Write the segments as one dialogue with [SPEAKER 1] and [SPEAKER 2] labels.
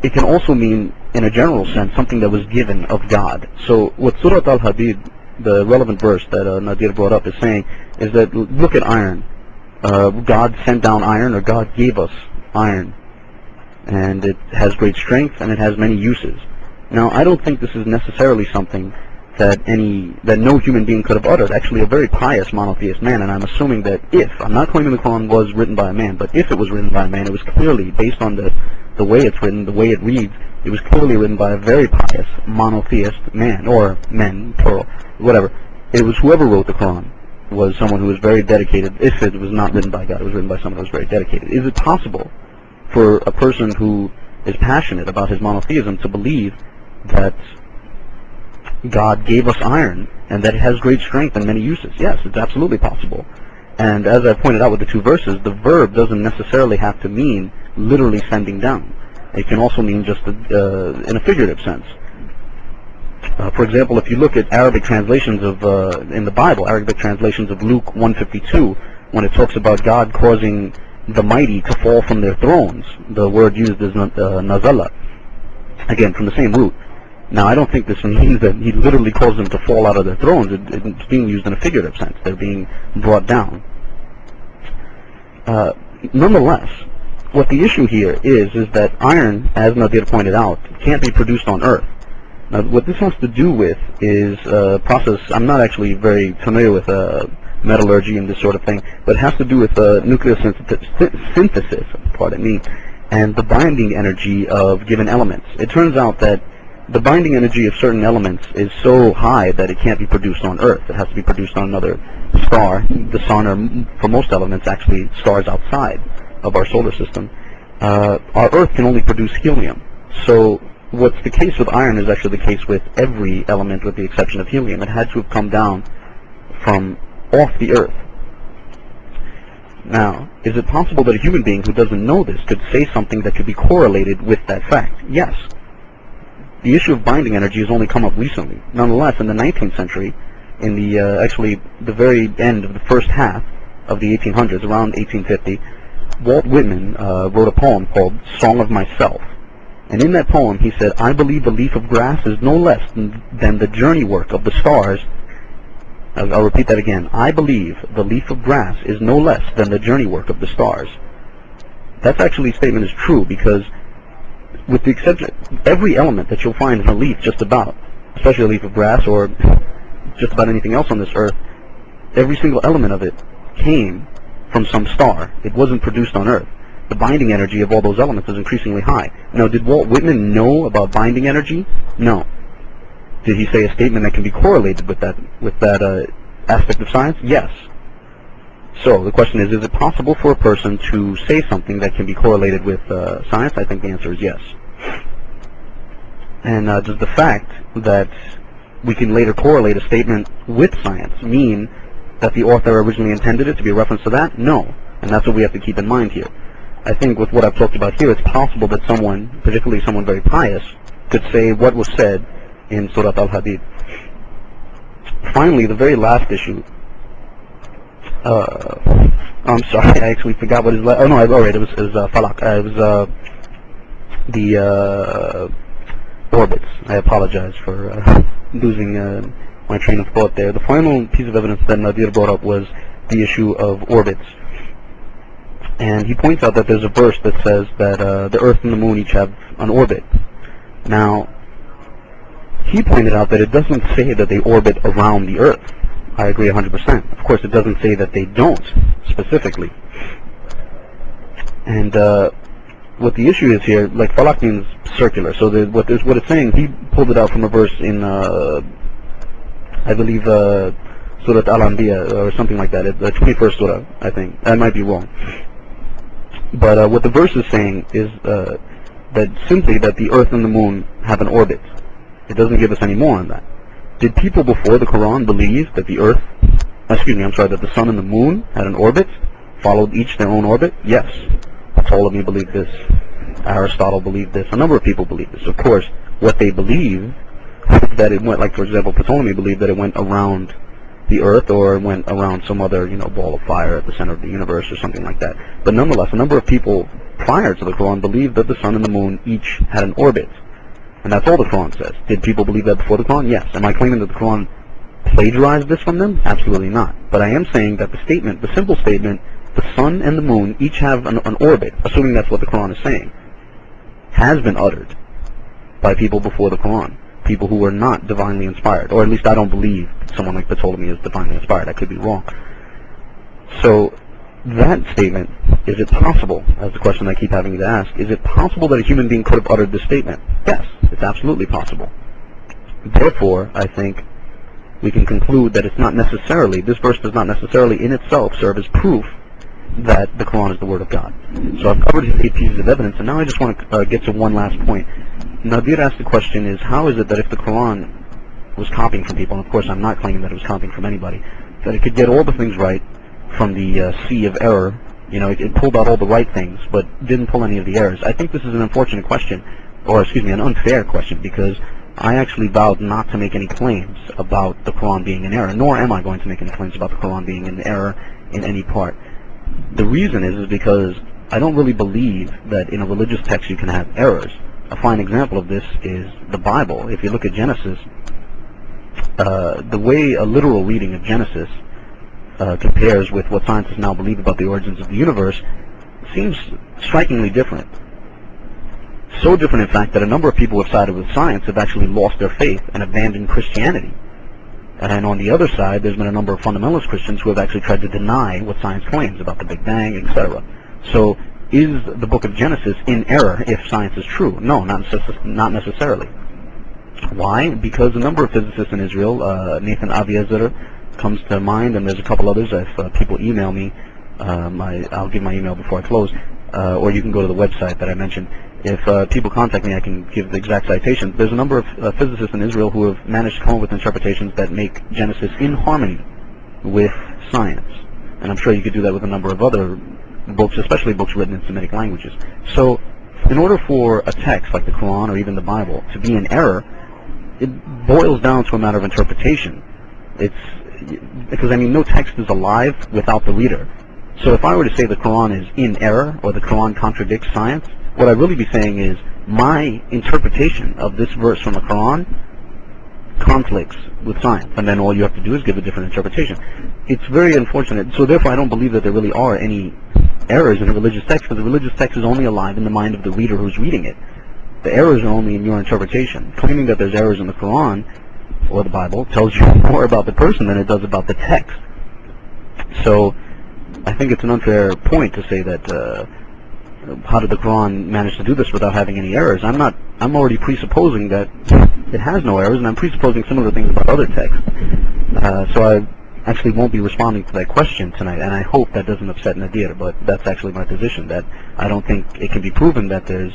[SPEAKER 1] it can also mean, in a general sense, something that was given of God. So what Surah Al-Hadid, the relevant verse that Nadir brought up, is saying is that, look at iron. God sent down iron, or God gave us iron, and it has great strength and it has many uses. Now, I don't think this is necessarily something that no human being could have uttered. Actually, a very pious monotheist man, and I'm assuming that I'm not claiming the Quran was written by a man, but if it was written by a man, it was clearly, based on the way it's written, the way it reads, it was clearly written by a very pious monotheist man, or men, plural, whatever. It was whoever wrote the Quran was someone who was very dedicated. If it was not written by God, it was written by someone who was very dedicated. Is it possible for a person who is passionate about his monotheism to believe that God gave us iron and that it has great strength and many uses? Yes, it's absolutely possible. And as I pointed out with the two verses, the verb doesn't necessarily have to mean literally sending down. It can also mean just in a figurative sense. For example, if you look at Arabic translations of in the Bible, Arabic translations of Luke 1:52, when it talks about God causing the mighty to fall from their thrones, the word used is nazala, again from the same root. Now, I don't think this means that he literally caused them to fall out of their thrones. It's being used in a figurative sense. They're being brought down. Nonetheless, what the issue here is that iron, as Nadir pointed out, can't be produced on Earth. Now, what this has to do with is a process. I'm not actually very familiar with metallurgy and this sort of thing, but it has to do with nuclear synthesis, pardon me, and the binding energy of given elements. It turns out that the binding energy of certain elements is so high that it can't be produced on Earth. It has to be produced on another star. The sun, or for most elements, actually stars outside of our solar system. Our Earth can only produce helium. So what's the case with iron is actually the case with every element with the exception of helium. It had to have come down from off the Earth. Now, is it possible that a human being who doesn't know this could say something that could be correlated with that fact? Yes. The issue of binding energy has only come up recently. Nonetheless, in the 19th century, in the actually the very end of the first half of the 1800s, around 1850, Walt Whitman wrote a poem called Song of Myself. And in that poem he said, "I believe the leaf of grass is no less than the journey work of the stars." I'll repeat that again. "I believe the leaf of grass is no less than the journey work of the stars." That actually statement is true, because with the exception, every element that you'll find in a leaf, just about, especially a leaf of grass or just about anything else on this earth, every single element of it came from some star. It wasn't produced on Earth. The binding energy of all those elements is increasingly high. Now, did Walt Whitman know about binding energy? No. Did he say a statement that can be correlated with that aspect of science? Yes. So the question is it possible for a person to say something that can be correlated with science? I think the answer is yes. And does the fact that we can later correlate a statement with science mean that the author originally intended it to be a reference to that? No. And that's what we have to keep in mind here. I think with what I've talked about here, it's possible that someone, particularly someone very pious, could say what was said in Surah Al-Hadid. Finally, the very last issue. I'm sorry, I actually forgot what his last... Oh no, alright, it was Falak. It was the orbits. I apologize for losing my train of thought there. The final piece of evidence that Nadir brought up was the issue of orbits. And he points out that there's a verse that says that the Earth and the Moon each have an orbit. Now, he pointed out that it doesn't say that they orbit around the Earth. I agree 100%. Of course, it doesn't say that they don't, specifically. And what the issue is here, like falak means circular, so what it's saying, he pulled it out from a verse in, I believe, Surah Al-Anbiya, or something like that, the 21st Surah, I think. I might be wrong. But what the verse is saying is that simply that the Earth and the Moon have an orbit. It doesn't give us any more on that. Did people before the Quran believe that that the sun and the moon had an orbit, followed each their own orbit? Yes. Ptolemy believed this. Aristotle believed this. A number of people believed this. Of course, what they believe that it went, like for example, Ptolemy believed that it went around the Earth or went around some other, ball of fire at the center of the universe or something like that. But nonetheless, a number of people prior to the Quran believed that the sun and the moon each had an orbit. And that's all the Quran says. Did people believe that before the Quran? Yes. Am I claiming that the Quran plagiarized this from them? Absolutely not. But I am saying that the simple statement, the sun and the moon each have an orbit, assuming that's what the Quran is saying, has been uttered by people before the Quran. People who were not divinely inspired, or at least I don't believe someone like Ptolemy is divinely inspired. I could be wrong. So that statement, is it possible, as the question I keep having to ask, is it possible that a human being could have uttered this statement? Yes, it's absolutely possible. Therefore, I think we can conclude that it's not necessarily, this verse does not necessarily in itself serve as proof that the Quran is the Word of God. So I've covered his 8 pieces of evidence, and now I just want to get to one last point. Nadir asked the question is, how is it that if the Quran was copying from people, and of course I'm not claiming that it was copying from anybody, that it could get all the things right from the sea of error, it pulled out all the right things, but didn't pull any of the errors? I think this is an unfortunate question, or excuse me, an unfair question, because I actually vowed not to make any claims about the Quran being in error, nor am I going to make any claims about the Quran being in error in any part. The reason is because I don't really believe that in a religious text you can have errors. A fine example of this is the Bible. If you look at Genesis, the way a literal reading of Genesis compares with what scientists now believe about the origins of the universe seems strikingly different. So different, in fact, that a number of people who have sided with science have actually lost their faith and abandoned Christianity. And on the other side, there's been a number of fundamentalist Christians who have actually tried to deny what science claims about the Big Bang, etc. So, is the book of Genesis in error if science is true? No, not necessarily. Why? Because a number of physicists in Israel, Nathan Aviezer comes to mind, and there's a couple others. If people email me, I'll give my email before I close, or you can go to the website that I mentioned. If people contact me, I can give the exact citation. There's a number of physicists in Israel who have managed to come up with interpretations that make Genesis in harmony with science. And I'm sure you could do that with a number of other books, especially books written in Semitic languages. So, in order for a text like the Quran or even the Bible to be in error, it boils down to a matter of interpretation. Because no text is alive without the reader. So if I were to say the Quran is in error or the Quran contradicts science, what I'd really be saying is my interpretation of this verse from the Quran conflicts with science, and then all you have to do is give a different interpretation. It's very unfortunate. So therefore I don't believe that there really are any errors in a religious text, because the religious text is only alive in the mind of the reader who's reading it. The errors are only in your interpretation. Claiming that there's errors in the Quran or the Bible tells you more about the person than it does about the text. So I think it's an unfair point to say that how did the Quran manage to do this without having any errors? I'm already presupposing that it has no errors, and I'm presupposing similar things about other texts. So I actually won't be responding to that question tonight, and I hope that doesn't upset Nadir, but that's actually my position, that I don't think it can be proven that there's,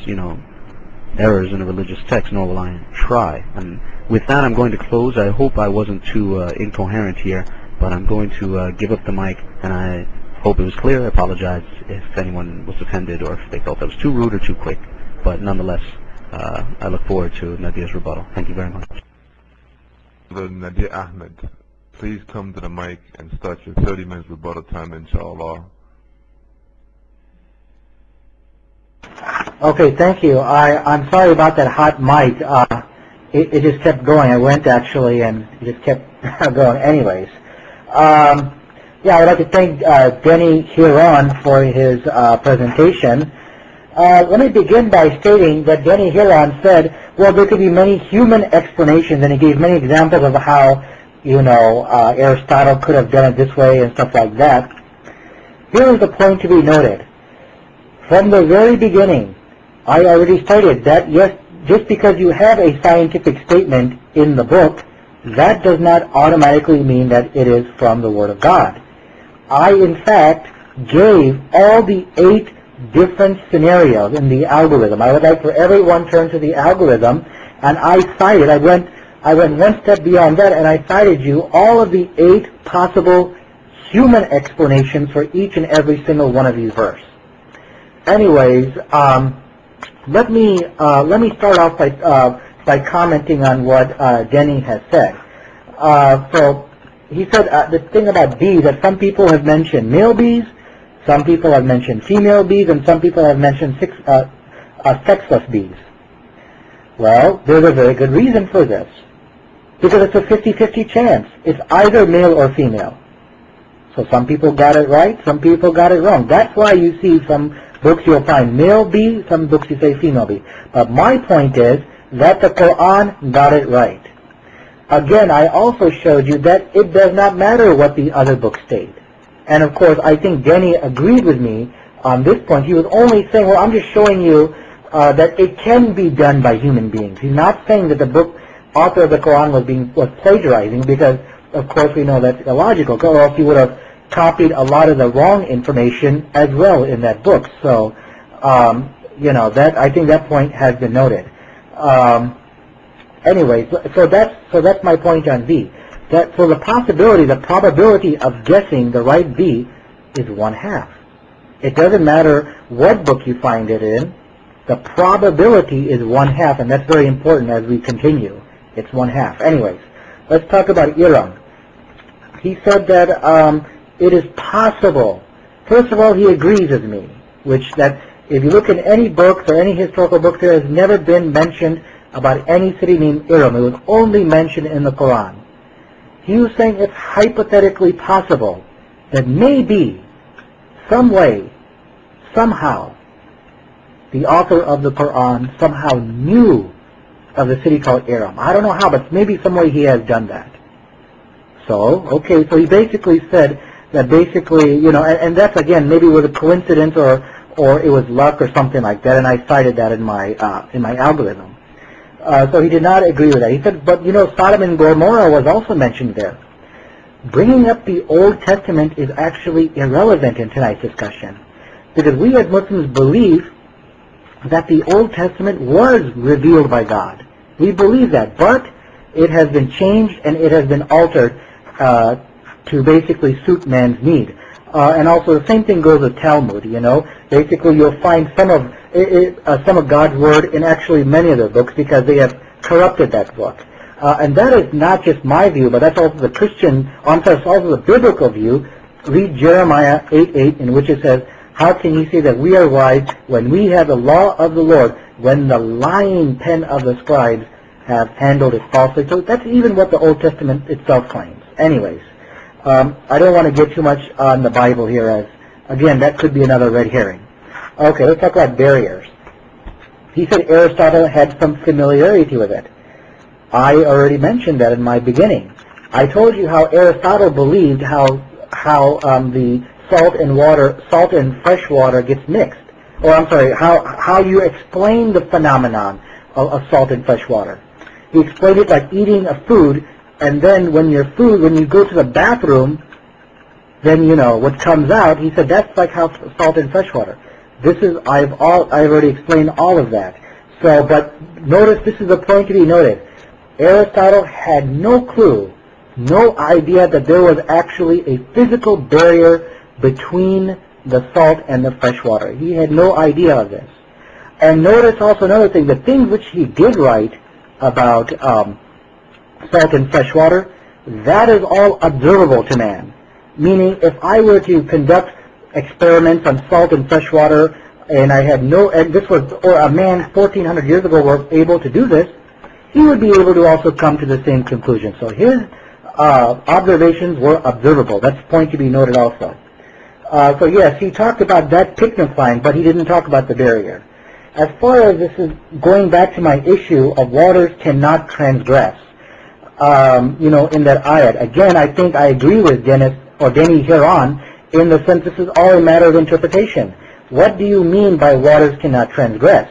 [SPEAKER 1] errors in a religious text, nor will I try. And with that, I'm going to close. I hope I wasn't too incoherent here, but I'm going to give up the mic, and I hope it was clear. I apologize if anyone was offended or if they felt that was too rude or too quick, but nonetheless, I look forward to Nadir's rebuttal. Thank you very much.
[SPEAKER 2] Nadir Ahmed, please come to the mic and start your 30 minutes rebuttal time, inshallah.
[SPEAKER 3] Okay, thank you. I'm sorry about that hot mic. It just kept going. I went actually, and it just kept going. Anyways, yeah, I'd like to thank Denny Hiron for his presentation. Let me begin by stating that Denny Hiron said, well, there could be many human explanations, and he gave many examples of how, Aristotle could have done it this way and stuff like that. Here is the point to be noted. From the very beginning, I already stated that, yes, just because you have a scientific statement in the book, that does not automatically mean that it is from the Word of God. I, in fact, gave all the 8 different scenarios in the algorithm. I would like for everyone to turn to the algorithm, and I cited, I went one step beyond that, and I cited you all of the 8 possible human explanations for each and every single one of these verses. Anyways, let me start off by commenting on what Denny has said. So he said the thing about bees, that some people have mentioned male bees, some people have mentioned female bees, and some people have mentioned sexless bees. Well, there's a very good reason for this. Because it's a 50-50 chance. It's either male or female. So some people got it right, some people got it wrong. That's why you see some books you'll find male bee, some books you say female bee. But my point is that the Quran got it right. Again, I also showed you that it does not matter what the other books state. And of course, I think Denny agreed with me on this point. He was only saying, well, I'm just showing you that it can be done by human beings. He's not saying that the book author of the Quran was plagiarizing, because of course we know that's illogical, or else he would have copied a lot of the wrong information as well in that book. So, that I think that point has been noted. Anyway, so that's my point on B. That for the probability of guessing the right B is 1/2. It doesn't matter what book you find it in. The probability is 1/2, and that's very important as we continue. It's 1/2. Anyways, let's talk about Iram. He said that it is possible. First of all, he agrees with me, that if you look in any books or any historical book, there has never been mentioned about any city named Iram. It was only mentioned in the Quran. He was saying it's hypothetically possible that maybe, some way, somehow, the author of the Quran somehow knew of the city called Iram. I don't know how, but maybe some way he has done that. So, okay, so he basically said that basically, and that's again, maybe it was a coincidence or it was luck or something like that, and I cited that in my algorithm. So he did not agree with that. He said, but Sodom and Gomorrah was also mentioned there. Bringing up the Old Testament is actually irrelevant in tonight's discussion, because we as Muslims believe that the Old Testament was revealed by God. We believe that, but it has been changed and it has been altered to basically suit man's need. And also the same thing goes with Talmud. Basically you'll find some of God's word in actually many of their books, because they have corrupted that book. And that is not just my view, but that's also the also the biblical view. Read Jeremiah 8:8, in which it says, how can you say that we are wise when we have the law of the Lord, when the lying pen of the scribes have handled it falsely? So that's even what the Old Testament itself claims. Anyways, I don't want to get too much on the Bible here, as, again, that could be another red herring. Okay, let's talk about barriers. He said Aristotle had some familiarity with it. I already mentioned that in my beginning. I told you how Aristotle believed how the salt and fresh water gets mixed. Or I'm sorry, how you explain the phenomenon of salt and fresh water. He explained it like eating a food, and then when you go to the bathroom, then what comes out. He said that's like how salt and fresh water. I've already explained all of that. So, but notice this is a point to be noted. Aristotle had no clue, no idea that there was actually a physical barrier between the salt and the fresh water. He had no idea of this. And notice also another thing, the things which he did write about salt and fresh water, that is all observable to man. Meaning, if I were to conduct experiments on salt and fresh water, and a man 1400 years ago were able to do this, he would be able to also come to the same conclusion. So his observations were observable. That's a point to be noted also. So yes, he talked about that picnic line, but he didn't talk about the barrier. As far as this is going back to my issue of waters cannot transgress, in that ayat, again, I think I agree with Denny here on, in the sense this is all a matter of interpretation. What do you mean by waters cannot transgress?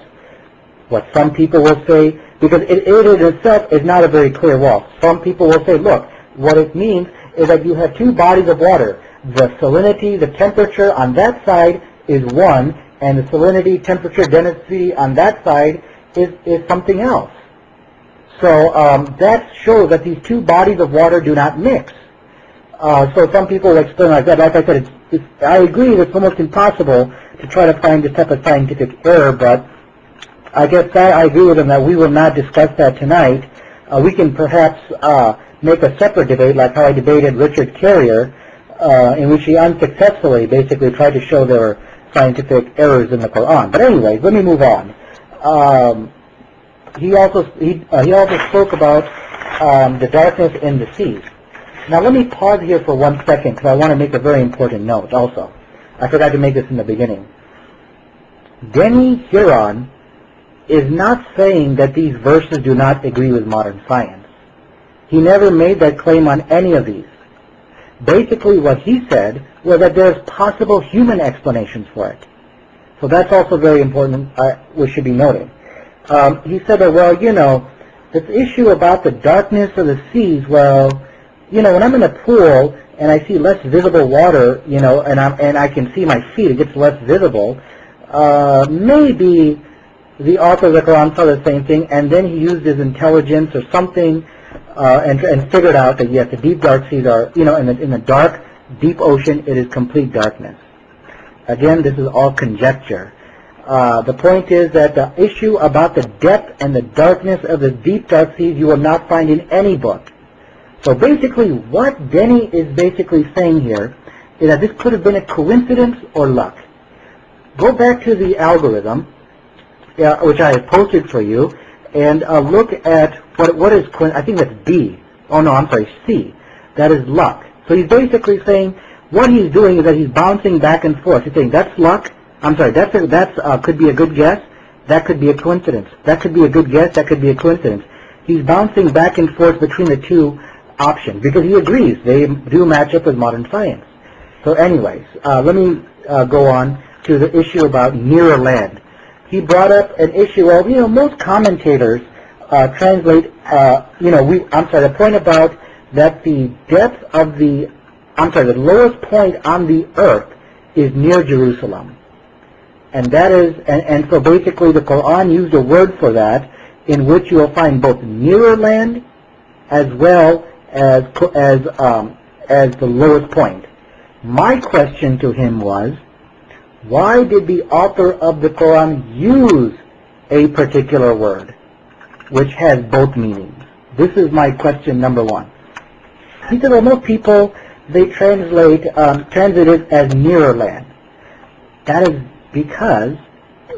[SPEAKER 3] What some people will say, because it in itself is not a very clear wall. Some people will say, look, what it means is that you have two bodies of water. The salinity, the temperature on that side is one, and the salinity, temperature, density on that side is something else. So that shows that these two bodies of water do not mix. So some people will explain like that. Like I said, I agree it's almost impossible to try to find this type of scientific error, but I guess I agree with them that we will not discuss that tonight. We can perhaps make a separate debate, like how I debated Richard Carrier, in which he unsuccessfully basically tried to show there were scientific errors in the Quran. But anyways, let me move on. He also spoke about the darkness in the seas. Now let me pause here for 1 second because I want to make a very important note also. I forgot to make this in the beginning. Denny Huron is not saying that these verses do not agree with modern science. He never made that claim on any of these. Basically what he said was that there's possible human explanations for it. So that's also very important, which should be noted. He said that, well, you know, this issue about the darkness of the seas, well, you know, when I'm in a pool and I see less visible water, you know, and I can see my feet, it gets less visible, maybe the author of the Quran saw the same thing, and then he used his intelligence or something and figured out that, yes, the deep dark seas are, you know, in the dark, deep ocean, it is complete darkness. Again, this is all conjecture. The point is that the issue about the depth and the darkness of the deep dark seas you will not find in any book. So basically what Denny is basically saying here is that this could have been a coincidence or luck. Go back to the algorithm, which I have posted for you, and look at what is, I think that's B. Oh no, I'm sorry, C. That is luck. So he's basically saying what he's doing is that he's bouncing back and forth. He's saying that's luck. I'm sorry, that's could be a good guess. That could be a coincidence. That could be a good guess. That could be a coincidence. He's bouncing back and forth between the two options because he agrees they do match up with modern science. So anyways, let me go on to the issue about nearer land. He brought up an issue of, you know, most commentators translate, you know, the point about that the depth of the lowest point on the earth is near Jerusalem. And that is, and so basically the Quran used a word for that in which you will find both nearer land as well as the lowest point. My question to him was, why did the author of the Quran use a particular word which has both meanings? This is my question number one. He said, well, most people, they translate it as nearer land. That is because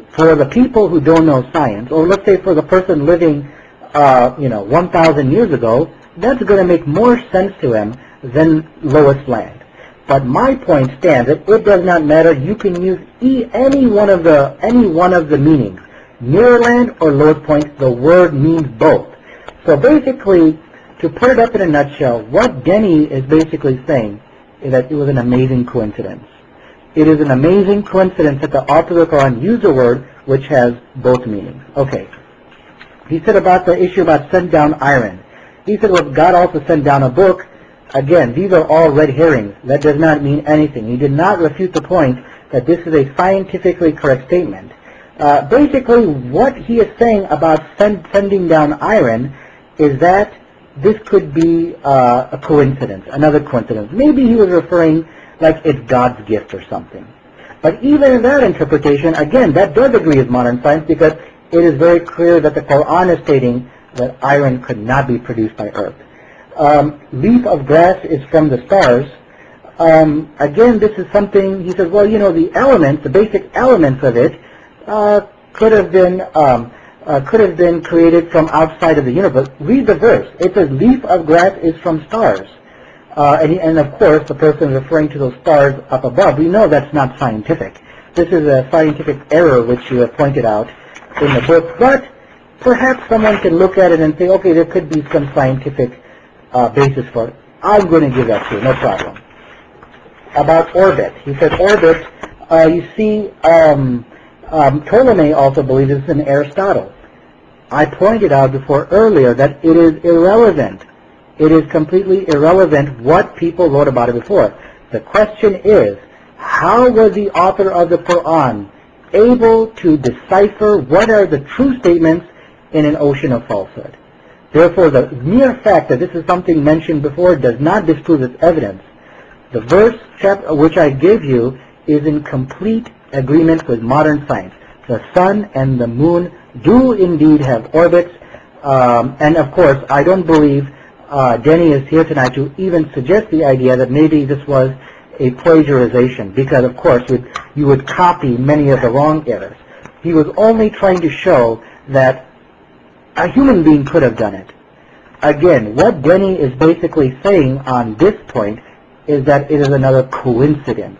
[SPEAKER 3] for the people who don't know science, or let's say for the person living, 1,000 years ago, that's going to make more sense to him than lowest land. But my point stands that it does not matter. You can use any one of the meanings, nearer land or lowest point. The word means both. So basically, to put it up in a nutshell, what Denny is basically saying is that it was an amazing coincidence. It is an amazing coincidence that the author of the Quran used a word which has both meanings. Okay. He said about the issue about sent down iron. He said, well, God also sent down a book. Again, these are all red herrings. That does not mean anything. He did not refute the point that this is a scientifically correct statement. Basically, what he is saying about sending down iron is that this could be a coincidence, another coincidence. Maybe he was referring like it's God's gift or something. But even in that interpretation, again, that does agree with modern science because it is very clear that the Quran is stating that iron could not be produced by earth. Leaf of grass is from the stars. Again, this is something, he says, well, you know, the elements, the basic elements of it could have been created from outside of the universe. Read the verse. It says, leaf of grass is from stars. And of course, the person is referring to those stars up above. We know that's not scientific. This is a scientific error which you have pointed out in the book. But perhaps someone can look at it and say, okay, there could be some scientific basis for it. I'm going to give that to you, no problem. About orbit. He said orbit, you see, Ptolemy also believes it's in Aristotle. I pointed out before earlier that it is irrelevant. It is completely irrelevant what people wrote about it before. The question is, how was the author of the Quran able to decipher what are the true statements in an ocean of falsehood? Therefore, the mere fact that this is something mentioned before does not disprove its evidence. The verse which I gave you is in complete agreement with modern science. The sun and the moon do indeed have orbits, and of course, I don't believe Denny is here tonight to even suggest the idea that maybe this was a plagiarization, because of course you would copy many of the wrong errors. He was only trying to show that a human being could have done it. Again, what Denny is basically saying on this point is that it is another coincidence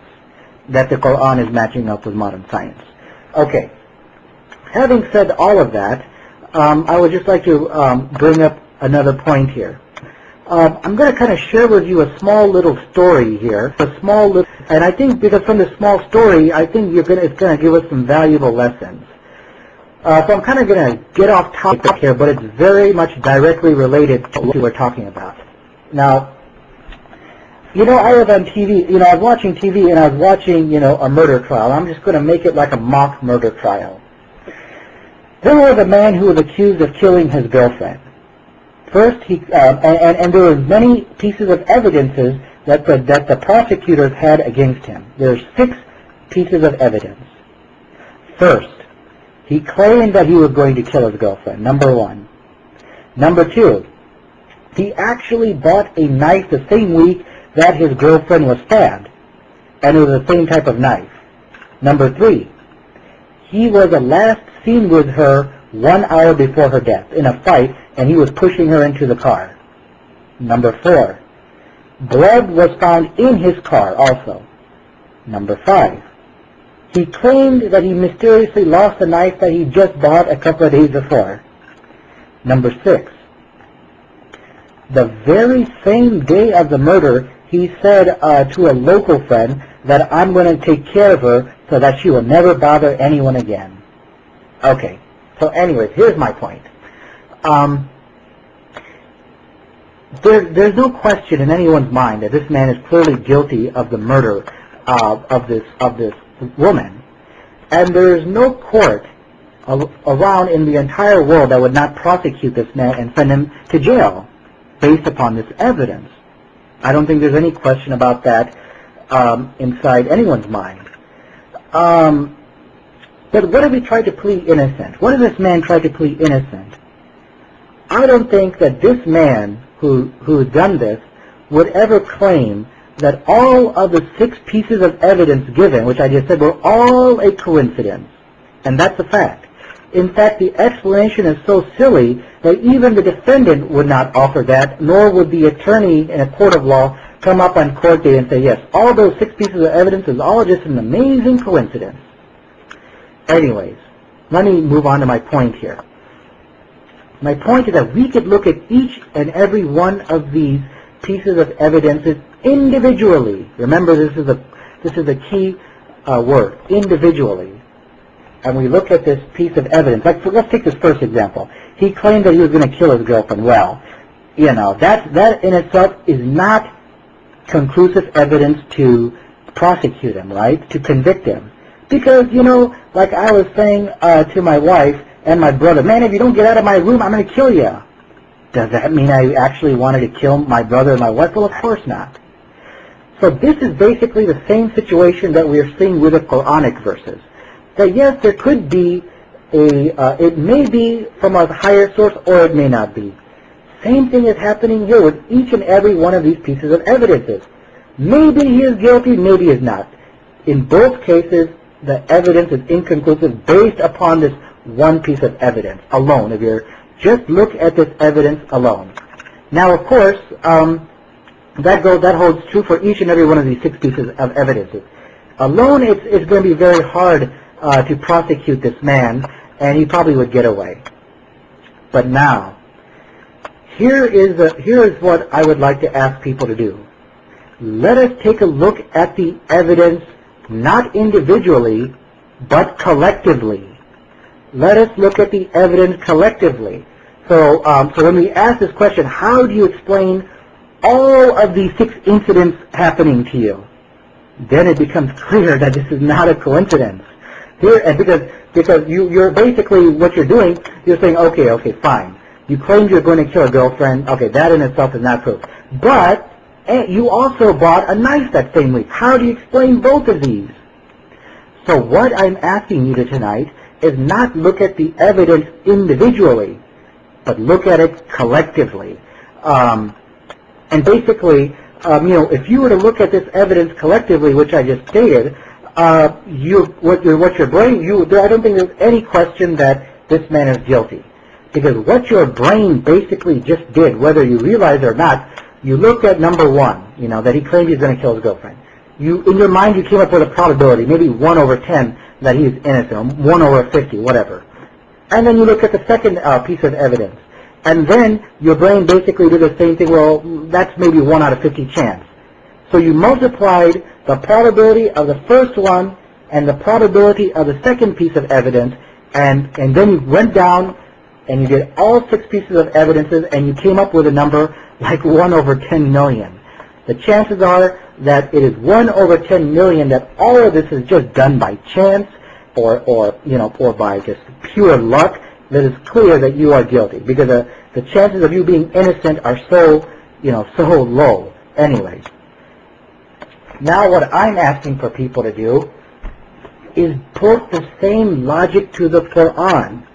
[SPEAKER 3] that the Quran is matching up with modern science. Okay, having said all of that, I would just like to bring up another point here. I'm going to kind of share with you a small little story here, and I think because from this small story, I think it's going to give us some valuable lessons. So I'm kind of going to get off topic here, but it's very much directly related to what we're talking about. Now, you know, I was on TV, you know, I was watching TV and I was watching, you know, a murder trial. I'm just going to make it like a mock murder trial. There was a man who was accused of killing his girlfriend. First, and there were many pieces of evidences that the prosecutors had against him. There's 6 pieces of evidence. First, he claimed that he was going to kill his girlfriend, number 1. Number 2, he actually bought a knife the same week that his girlfriend was stabbed, and it was the same type of knife. Number 3, he was last seen with her 1 hour before her death in a fight, and he was pushing her into the car. Number 4, blood was found in his car also. Number 5, he claimed that he mysteriously lost the knife that he just bought a couple of days before. Number 6, the very same day of the murder, he said to a local friend that I'm going to take care of her so that she will never bother anyone again. Okay, so anyways, here's my point. There's no question in anyone's mind that this man is clearly guilty of the murder of this woman, and there is no court around in the entire world that would not prosecute this man and send him to jail based upon this evidence. I don't think there's any question about that inside anyone's mind. But what if he tried to plead innocent? What if this man tried to plead innocent? I don't think that this man who's done this would ever claim that all of the 6 pieces of evidence given, which I just said, were all a coincidence. And that's a fact. In fact, the explanation is so silly that even the defendant would not offer that, nor would the attorney in a court of law come up on court day and say, yes, all those 6 pieces of evidence is all just an amazing coincidence. Anyways, let me move on to my point here. My point is that we could look at each and every one of these pieces of evidence individually. Remember, this is a key word, individually. And we look at this piece of evidence. Let's take this first example. He claimed that he was going to kill his girlfriend. Well, you know, that in itself is not conclusive evidence to prosecute him, right? To convict him. Because, you know, like I was saying to my wife and my brother, man, if you don't get out of my room, I'm going to kill you. Does that mean I actually wanted to kill my brother and my wife? Well, of course not. So this is basically the same situation that we are seeing with the Quranic verses. That yes, there could be it may be from a higher source or it may not be. Same thing is happening here with each and every one of these pieces of evidences. Maybe he is guilty, maybe he is not. In both cases, the evidence is inconclusive based upon this one piece of evidence alone. If you just look at this evidence alone. Now, of course, that holds true for each and every one of these 6 pieces of evidences. Alone, it's going to be very hard to prosecute this man, and he probably would get away. But now, here is what I would like to ask people to do. Let us take a look at the evidence, not individually, but collectively. Let us look at the evidence collectively. So when we ask this question, how do you explain all of these 6 incidents happening to you? Then it becomes clear that this is not a coincidence. Here, and because you're basically, what you're doing, you're saying, okay, fine. You claimed you're going to kill a girlfriend. Okay, that in itself is not proof. But you also bought a knife that same week. How do you explain both of these? So what I'm asking you to tonight is not look at the evidence individually, but look at it collectively. And basically, if you were to look at this evidence collectively, which I just stated, I don't think there's any question that this man is guilty. Because what your brain basically just did, whether you realize it or not, you looked at number one, that he claimed he's going to kill his girlfriend. In your mind, you came up with a probability, maybe 1 over 10, that he's innocent, 1 over 50, whatever. And then you look at the second piece of evidence. And then your brain basically did the same thing, well, that's maybe 1 out of 50 chance. So you multiplied the probability of the first one and the probability of the second piece of evidence, and then you went down and you did all 6 pieces of evidences, and you came up with a number like 1 over 10 million. The chances are that it is 1 over 10 million that all of this is just done by chance or by just pure luck. That is clear that you are guilty, because the chances of you being innocent are so low. Anyways, now what I'm asking for people to do is put the same logic to the Quran.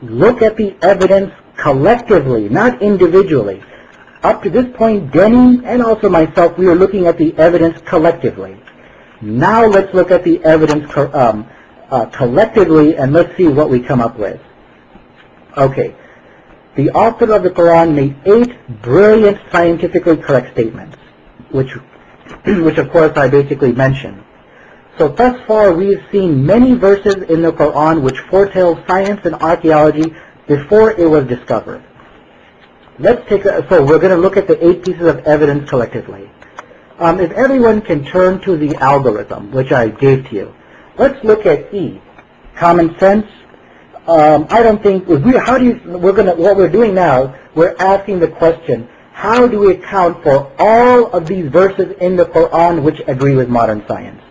[SPEAKER 3] Look at the evidence collectively, not individually. Up to this point, Denny and also myself, we are looking at the evidence collectively. Now let's look at the evidence collectively, and let's see what we come up with. Okay. The author of the Quran made 8 brilliant scientifically correct statements, which of course I basically mentioned. So thus far we've seen many verses in the Quran which foretell science and archaeology before it was discovered. So we're going to look at the 8 pieces of evidence collectively. If everyone can turn to the algorithm, which I gave to you, let's look at E, common sense. I don't think what we're doing now. We're asking the question: how do we account for all of these verses in the Quran which agree with modern science?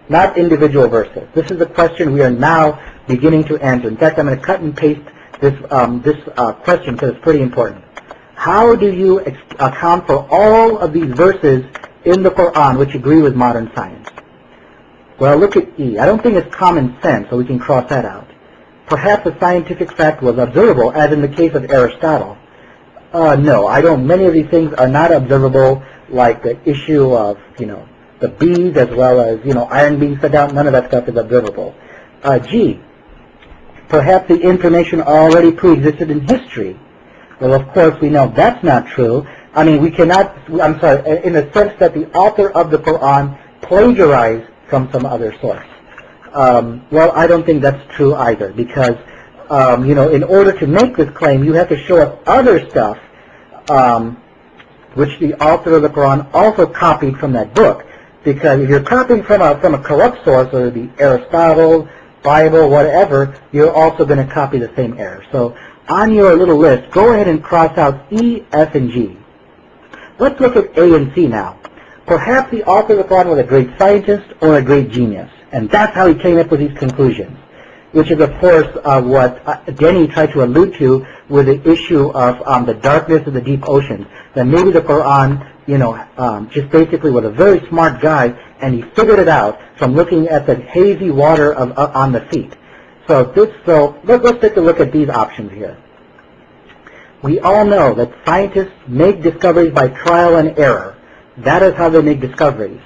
[SPEAKER 3] Not individual verses. This is the question we are now beginning to answer. In fact, I'm going to cut and paste this question because it's pretty important. How do you account for all of these verses in the Quran which agree with modern science? Well, look at E. I don't think it's common sense, so we can cross that out. Perhaps a scientific fact was observable, as in the case of Aristotle. No, I don't. Many of these things are not observable, like the issue of, the bees as well as, iron being set down. None of that stuff is observable. G. Perhaps the information already pre-existed in history. Well, of course, we know that's not true. I mean, we cannot, I'm sorry, in the sense that the author of the Quran plagiarized from some other source. Well, I don't think that's true either, because, in order to make this claim, you have to show us other stuff, which the author of the Quran also copied from that book. Because if you're copying from a corrupt source, whether it be Aristotle, Bible, whatever, you're also going to copy the same error. So on your little list, go ahead and cross out E, F, and G. Let's look at A and C now. Perhaps the author of the Quran was a great scientist or a great genius, and that's how he came up with these conclusions, which is, of course, what Denny tried to allude to with the issue of the darkness of the deep oceans. That maybe the Quran, just basically was a very smart guy, and he figured it out from looking at the hazy water on the feet. So let's take a look at these options here. We all know that scientists make discoveries by trial and error. That is how they make discoveries.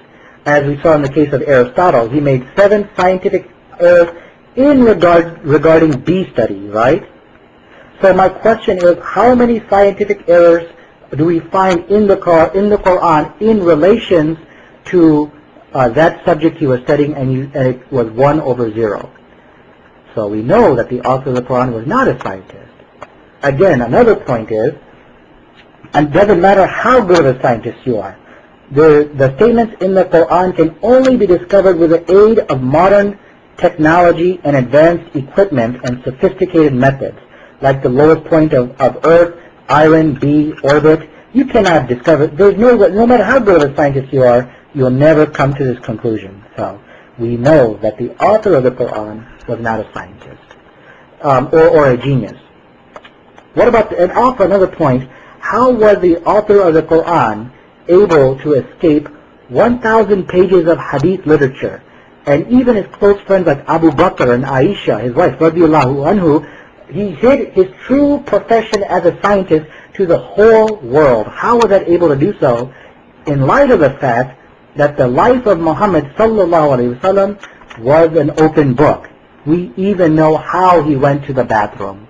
[SPEAKER 3] As we saw in the case of Aristotle, he made 7 scientific errors in regarding bee study, right? So my question is, how many scientific errors do we find in the Quran in relation to that subject he was studying, and it was 1 over 0? So we know that the author of the Quran was not a scientist. Again, another point is, and it doesn't matter how good of a scientist you are, the statements in the Quran can only be discovered with the aid of modern technology and advanced equipment and sophisticated methods, like the lowest point of Earth, iron, B, orbit. You cannot discover, no matter how good of a scientist you are, you'll never come to this conclusion. So we know that the author of the Quran was not a scientist or a genius. What about, and also another point, how was the author of the Quran able to escape 1,000 pages of hadith literature? And even his close friends like Abu Bakr and Aisha, his wife, radiyallahu anhu, he hid his true profession as a scientist to the whole world. How was that able to do so? In light of the fact that the life of Muhammad sallallahu alaihi wasallam was an open book. We even know how he went to the bathroom.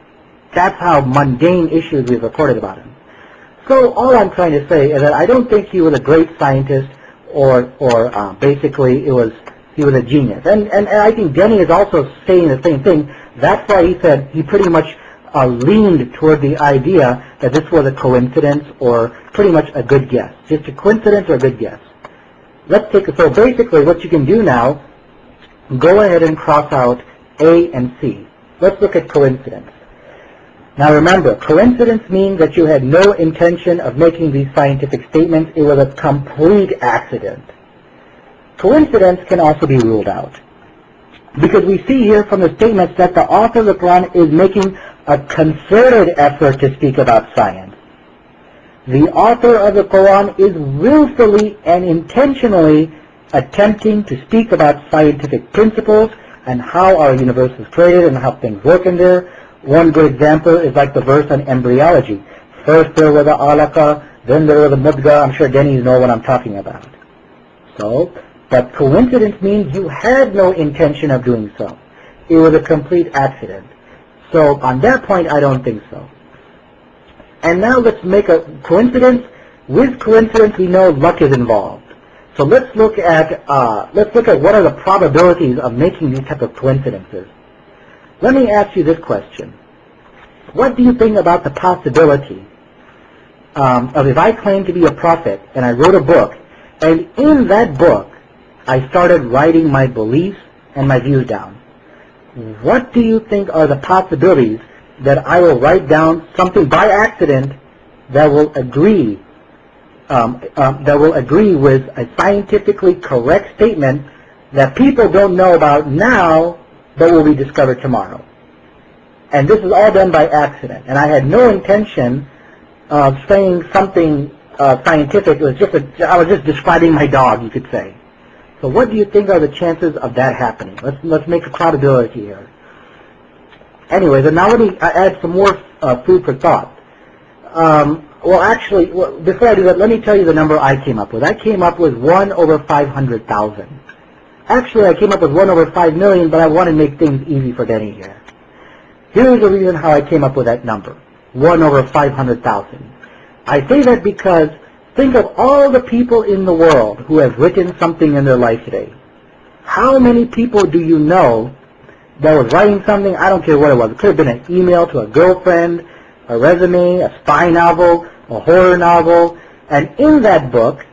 [SPEAKER 3] That's how mundane issues we've reported about him. So all I'm trying to say is that I don't think he was a great scientist or basically he was a genius. And I think Denny is also saying the same thing. That's why he said he pretty much leaned toward the idea that this was a coincidence or pretty much a good guess. Just a coincidence or a good guess. So basically what you can do now, go ahead and cross out A and C. Let's look at coincidence. Now remember, coincidence means that you had no intention of making these scientific statements. It was a complete accident. Coincidence can also be ruled out, because we see here from the statements that the author of the Quran is making a concerted effort to speak about science. The author of the Quran is willfully and intentionally attempting to speak about scientific principles and how our universe is created and how things work in there. One good example is like the verse on embryology. First there was the alaka, then there was the mudga. I'm sure Denny's know what I'm talking about. So, but coincidence means you had no intention of doing so. It was a complete accident. So on that point, I don't think so. And now let's make a coincidence. With coincidence, we know luck is involved. So let's look at what are the probabilities of making these type of coincidences. Let me ask you this question. What do you think about the possibility of if I claim to be a prophet and I wrote a book, and in that book I started writing my beliefs and my views down? What do you think are the possibilities that I will write down something by accident that will agree with a scientifically correct statement that people don't know about now but will be discovered tomorrow? And this is all done by accident. And I had no intention of saying something scientific. It was I was just describing my dog, you could say. So what do you think are the chances of that happening? Let's make a probability here. Anyways, and now let me add some more food for thought. Before I do that, let me tell you the number I came up with. I came up with 1 over 500,000. Actually, I came up with 1 over 5 million, but I want to make things easy for Denny here. Here's the reason how I came up with that number, 1 over 500,000. I say that because think of all the people in the world who have written something in their life today. How many people do you know that was writing something? I don't care what it was. It could have been an email to a girlfriend, a resume, a spy novel, a horror novel, and in that book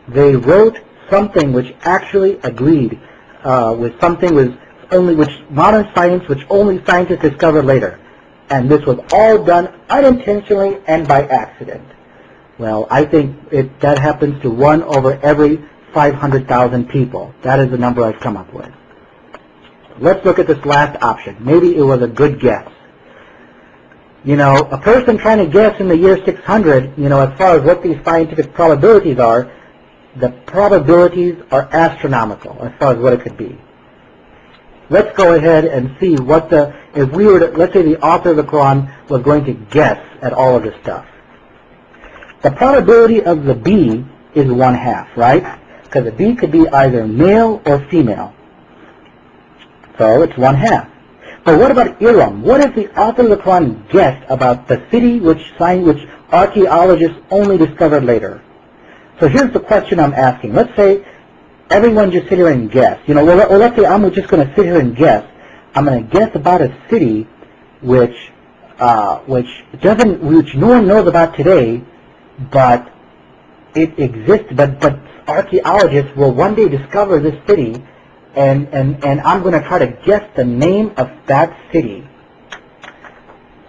[SPEAKER 3] they wrote something which actually agreed with something which modern science, which only scientists discovered later. And this was all done unintentionally and by accident. Well, I think that happens to 1 over every 500,000 people. That is the number I've come up with. Let's look at this last option. Maybe it was a good guess. You know, a person trying to guess in the year 600, you know, as far as what these scientific probabilities are, the probabilities are astronomical as far as what it could be. Let's go ahead and see what if we were to, let's say the author of the Quran was going to guess at all of this stuff. The probability of the B is 1/2, right? Because the B could be either male or female. So it's 1/2. But what about Iram? What if the author of the Quran guessed about the city which archaeologists only discovered later? So here's the question I'm asking. Let's say everyone just sit here and guess. You know, well, let's say I'm just going to sit here and guess. I'm going to guess about a city which no one knows about today, but it exists. But archaeologists will one day discover this city, and I'm going to try to guess the name of that city.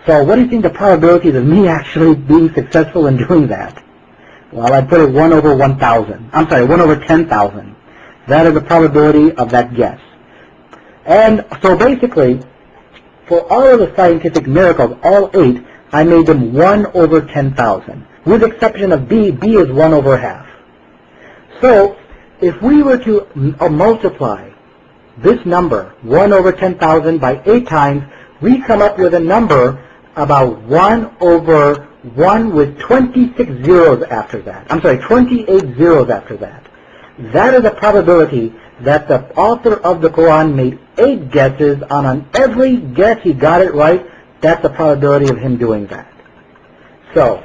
[SPEAKER 3] So what do you think the probabilities of me actually being successful in doing that? Well, I put it 1 over 1,000. I'm sorry, 1 over 10,000. That is the probability of that guess. And so basically, for all of the scientific miracles, all 8, I made them 1 over 10,000. With the exception of B, B is 1 over half. So if we were to multiply this number, 1 over 10,000, by 8 times, we come up with a number about 1 over 1 with 26 zeros after that. I'm sorry, 28 zeros after that. That is a probability that the author of the Quran made 8 guesses, and on every guess he got it right. That's the probability of him doing that. So,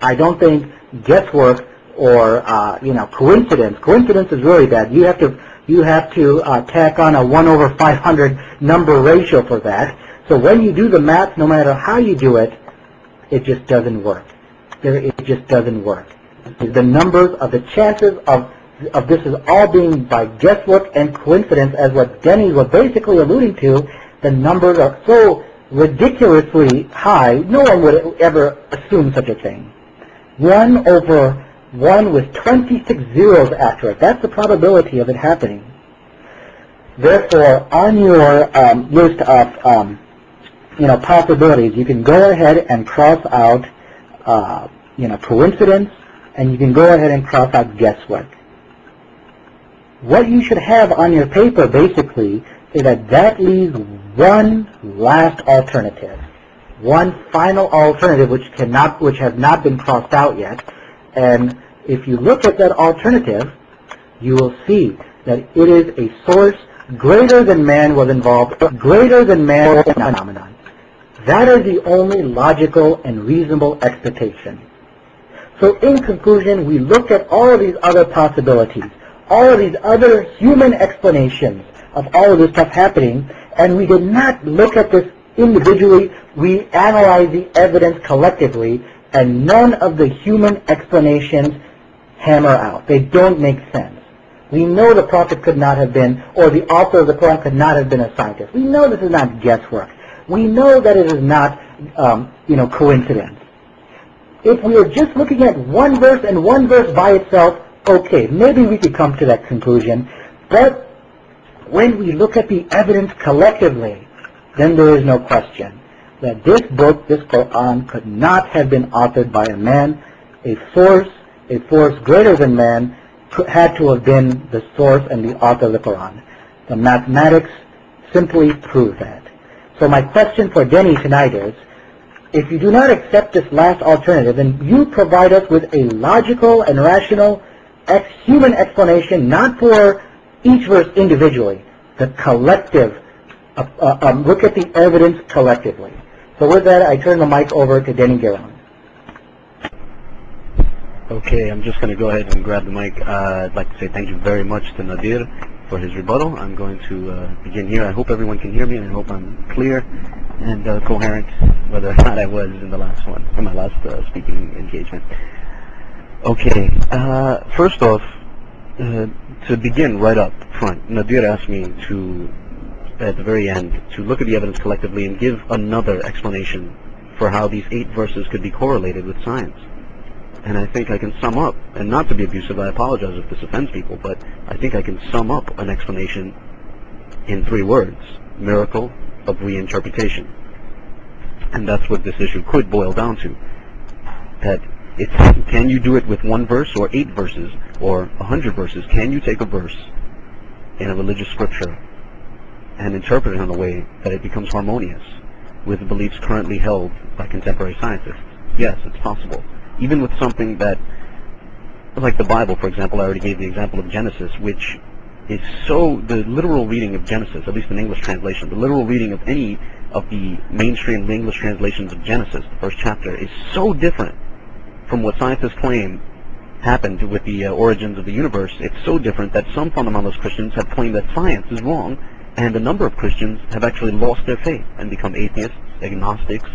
[SPEAKER 3] I don't think guesswork or coincidence. Coincidence is really bad. You have to tack on a 1 over 500 number ratio for that. So when you do the math, no matter how you do it, it just doesn't work. It just doesn't work. The numbers of the chances of this is all being by guesswork and coincidence, as what Denny was basically alluding to. The numbers are so ridiculously high, no one would ever assume such a thing. 1 over 1 with 26 zeros after it. That's the probability of it happening. Therefore, on your list of possibilities, you can go ahead and cross out coincidence, and you can go ahead and cross out guesswork. What you should have on your paper basically is that leaves one last alternative, one final alternative which has not been crossed out yet. And if you look at that alternative, you will see that it is a source greater than man was involved, greater than man phenomenon. That is the only logical and reasonable expectation. So in conclusion, we looked at all of these other possibilities, all of these other human explanations of all of this stuff happening, and we did not look at this individually. We analyzed the evidence collectively, and none of the human explanations hammer out. They don't make sense. We know the prophet could not have been, or the author of the Quran could not have been a scientist. We know this is not guesswork. We know that it is not, coincidence. If we were just looking at one verse and one verse by itself, okay, maybe we could come to that conclusion. But when we look at the evidence collectively, then there is no question that this book, this Quran, could not have been authored by a man. A force greater than man had to have been the source and the author of the Quran. The mathematics simply prove that. So my question for Denny tonight is, if you do not accept this last alternative, then you provide us with a logical and rational human explanation, not for each verse individually, the collective, look at the evidence collectively. So with that, I turn the mic over to Denny Guerin.
[SPEAKER 1] Okay, I'm just going to go ahead and grab the mic. I'd like to say thank you very much to Nadir for his rebuttal. I'm going to begin here. I hope everyone can hear me, and I hope I'm clear and coherent, whether or not I was in the last one, in my last speaking engagement. Okay, first off, to begin right up front, Nadir asked me to, at the very end, to look at the evidence collectively and give another explanation for how these 8 verses could be correlated with science. And I think I can sum up, and not to be abusive, I apologize if this offends people, but I think I can sum up an explanation in 3 words: miracle of reinterpretation. And that's what this issue could boil down to. That can you do it with 1 verse or 8 verses or 100 verses? Can you take a verse in a religious scripture and interpret it in a way that it becomes harmonious with the beliefs currently held by contemporary scientists? Yes, it's possible. Even with something that, like the Bible, for example, I already gave the example of Genesis, which is the literal reading of Genesis, at least in English translation, the literal reading of any of the mainstream English translations of Genesis, the first chapter, is so different from what scientists claim happened with the origins of the universe. It's so different that some fundamentalist Christians have claimed that science is wrong, and a number of Christians have actually lost their faith and become atheists, agnostics,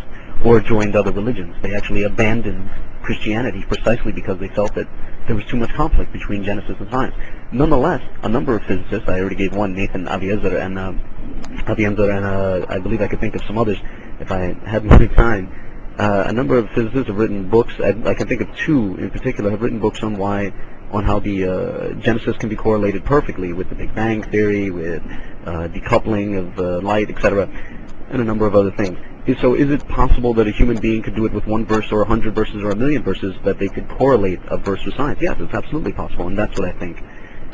[SPEAKER 1] or joined other religions. They actually abandoned Christianity precisely because they felt that there was too much conflict between Genesis and science. Nonetheless, a number of physicists, I already gave one, Nathan Aviezer, and I believe I could think of some others if I had more time. A number of physicists have written books. I can think of 2 in particular have written books on how the Genesis can be correlated perfectly with the Big Bang Theory, with decoupling of light, etc., and a number of other things. So is it possible that a human being could do it with 1 verse or 100 verses or 1,000,000 verses, that they could correlate a verse with science? Yes, it's absolutely possible, and that's what I think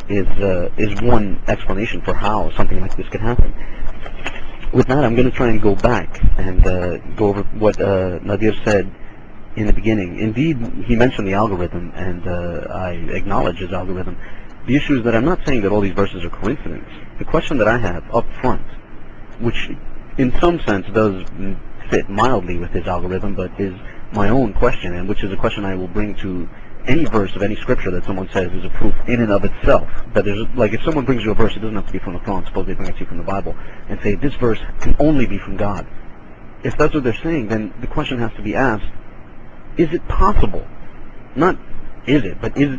[SPEAKER 1] is one explanation for how something like this could happen. With that, I'm going to try and go back and go over what Nadir said in the beginning. Indeed, he mentioned the algorithm, and I acknowledge his algorithm. The issue is that I'm not saying that all these verses are coincidence. The question that I have up front, which in some sense does fit mildly with his algorithm, but is my own question, and which is a question I will bring to any verse of any scripture that someone says is a proof in and of itself. That there's, like, if someone brings you a verse, it doesn't have to be from the Quran, suppose they bring it to you from the Bible, and say this verse can only be from God. If that's what they're saying, then the question has to be asked, is it possible? Not is it, but is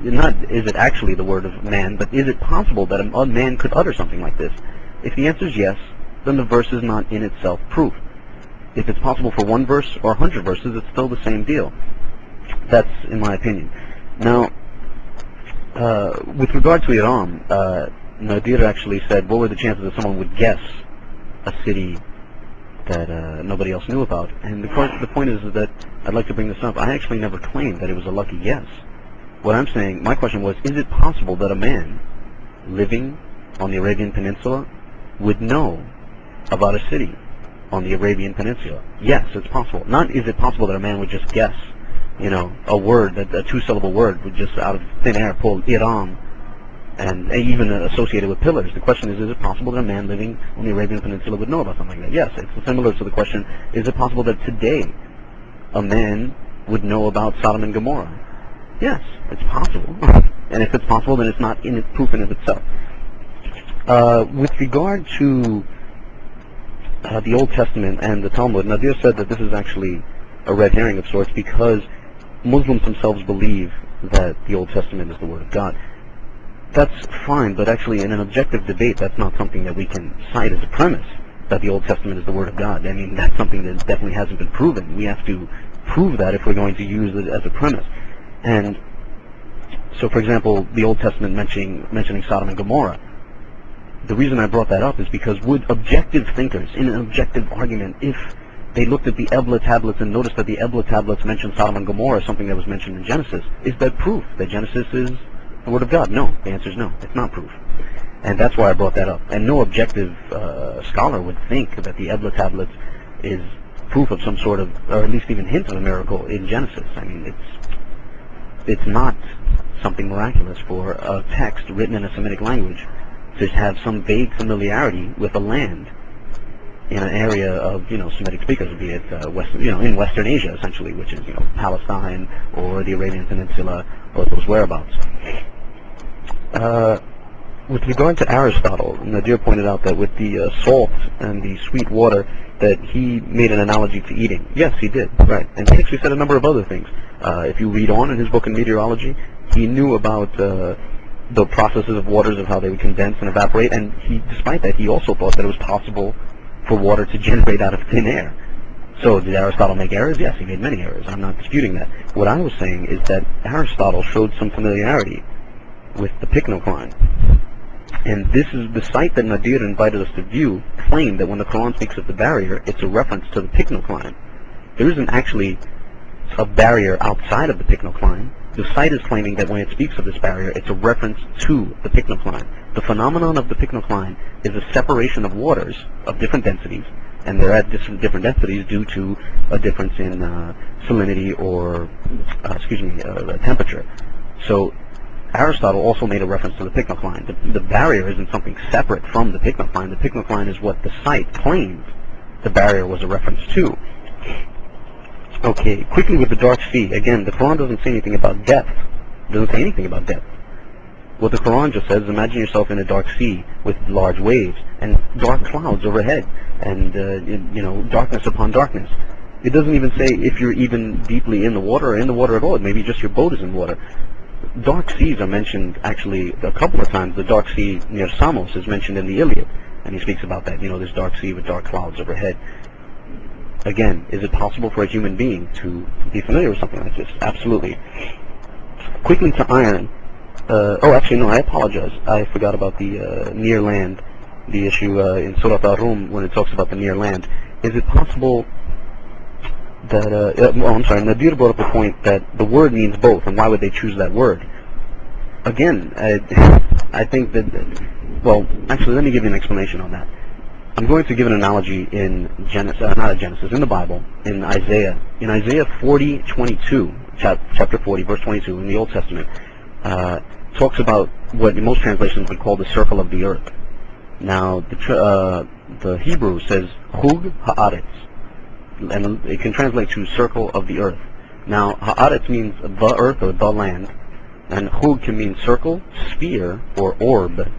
[SPEAKER 1] it actually the word of man, but is it possible that a man could utter something like this? If the answer is yes, then the verse is not in itself proof. If it's possible for one verse or 100 verses, it's still the same deal. That's in my opinion. Now, with regard to Iran, Nadir actually said, what were the chances that someone would guess a city that nobody else knew about? And the point is that I'd like to bring this up. I actually never claimed that it was a lucky guess. What I'm saying, my question was, is it possible that a man living on the Arabian Peninsula would know about a city on the Arabian Peninsula? Yes, it's possible. Not is it possible that a man would just guess, you know, a word, a two-syllable word would just out of thin air pull Iran and even associated with pillars. The question is it possible that a man living on the Arabian Peninsula would know about something like that? Yes, it's similar to the question, is it possible that today a man would know about Sodom and Gomorrah? Yes, it's possible. And if it's possible, then it's not proof in of itself. With regard to the Old Testament and the Talmud, Nadir said that this is actually a red herring of sorts because Muslims themselves believe that the Old Testament is the Word of God. That's fine, but actually in an objective debate, that's not something that we can cite as a premise, that the Old Testament is the Word of God. I mean, that's something that definitely hasn't been proven. We have to prove that if we're going to use it as a premise. And so, for example, the Old Testament mentioning Sodom and Gomorrah, the reason I brought that up is because would objective thinkers, in an objective argument, if they looked at the Ebla tablets and noticed that the Ebla tablets mentioned Sodom and Gomorrah, something that was mentioned in Genesis, is that proof that Genesis is the Word of God? No. The answer is no. It's not proof. And that's why I brought that up. And no objective scholar would think that the Ebla tablets is proof of some sort of, or at least even hint of a miracle in Genesis. I mean, it's not something miraculous for a text written in a Semitic language to have some vague familiarity with a land in an area of, you know, Semitic speakers, be it in Western Asia essentially, which is, you know, Palestine or the Arabian Peninsula or those whereabouts. With regard to Aristotle, Nadir pointed out that with the salt and the sweet water that he made an analogy to eating. Yes, he did, right. And he actually said a number of other things. If you read on in his book on meteorology, he knew about the processes of waters, of how they would condense and evaporate, and despite that, he also thought that it was possible for water to generate out of thin air. So did Aristotle make errors? Yes, he made many errors. I'm not disputing that. What I was saying is that Aristotle showed some familiarity with the pycnocline. And this is the site that Nadir invited us to view, claimed that when the Quran speaks of the barrier, it's a reference to the pycnocline. There isn't actually a barrier outside of the pycnocline. The site is claiming that when it speaks of this barrier, it's a reference to the pycnocline. The phenomenon of the pycnocline is a separation of waters of different densities, and they're at different densities due to a difference in salinity or, temperature. So Aristotle also made a reference to the pycnocline. The barrier isn't something separate from the pycnocline. The pycnocline is what the site claimed the barrier was a reference to. Okay, quickly with the dark sea. Again, the Quran doesn't say anything about depth. It doesn't say anything about depth. What the Quran just says is imagine yourself in a dark sea with large waves and dark clouds overhead and, darkness upon darkness. It doesn't even say if you're even deeply in the water or in the water at all. Maybe just your boat is in water. Dark seas are mentioned actually a couple of times. The dark sea near Samos is mentioned in the Iliad, and he speaks about that, this dark sea with dark clouds overhead. Again, is it possible for a human being to be familiar with something like this? Absolutely. Quickly to iron. I apologize. I forgot about the near land, the issue in Surah Al-Rum when it talks about the near land. Is it possible that, Nadir brought up the point that the word means both, and why would they choose that word? Again, I think that, let me give you an explanation on that. I'm going to give an analogy in Genesis, in the Bible, in Isaiah. In Isaiah 40:22, chapter 40, verse 22, in the Old Testament, talks about what most translations would call the circle of the earth. Now, the Hebrew says Hug Haaretz, and it can translate to circle of the earth. Now, Haaretz means the earth or the land, and Hug can mean circle, sphere, or orb,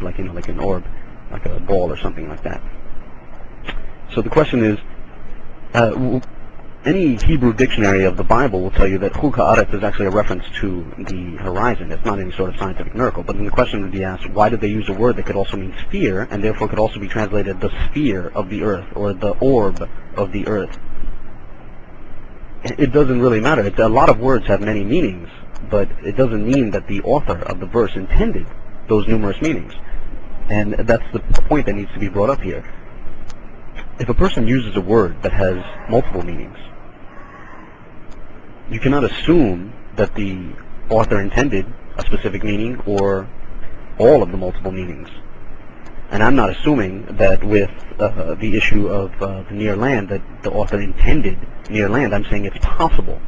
[SPEAKER 1] like an orb, like a ball or something like that. So the question is, any Hebrew dictionary of the Bible will tell you that Hug Haaretz is actually a reference to the horizon. It's not any sort of scientific miracle. But then the question would be asked, why did they use a word that could also mean sphere, and therefore could also be translated the sphere of the earth, or the orb of the earth? It doesn't really matter. A lot of words have many meanings, but it doesn't mean that the author of the verse intended those numerous meanings. And that's the point that needs to be brought up here. If a person uses a word that has multiple meanings, you cannot assume that the author intended a specific meaning or all of the multiple meanings. And I'm not assuming that with the issue of the near land that the author intended near land. I'm saying it's possible.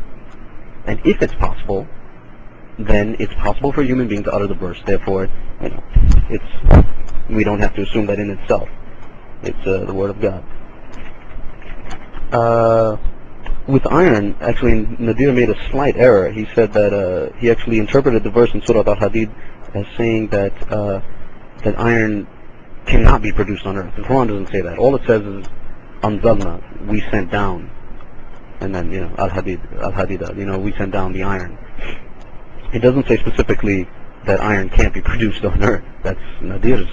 [SPEAKER 1] And if it's possible, then it's possible for a human being to utter the verse. Therefore, we don't have to assume that in itself. It's the Word of God. With iron, actually, Nadir made a slight error. He said that he actually interpreted the verse in Surah Al-Hadid as saying that that iron cannot be produced on earth. The Quran doesn't say that. All it says is Anzalna, we sent down, and then Al-Hadid, we sent down the iron. It doesn't say specifically that iron can't be produced on earth. That's Nadir's.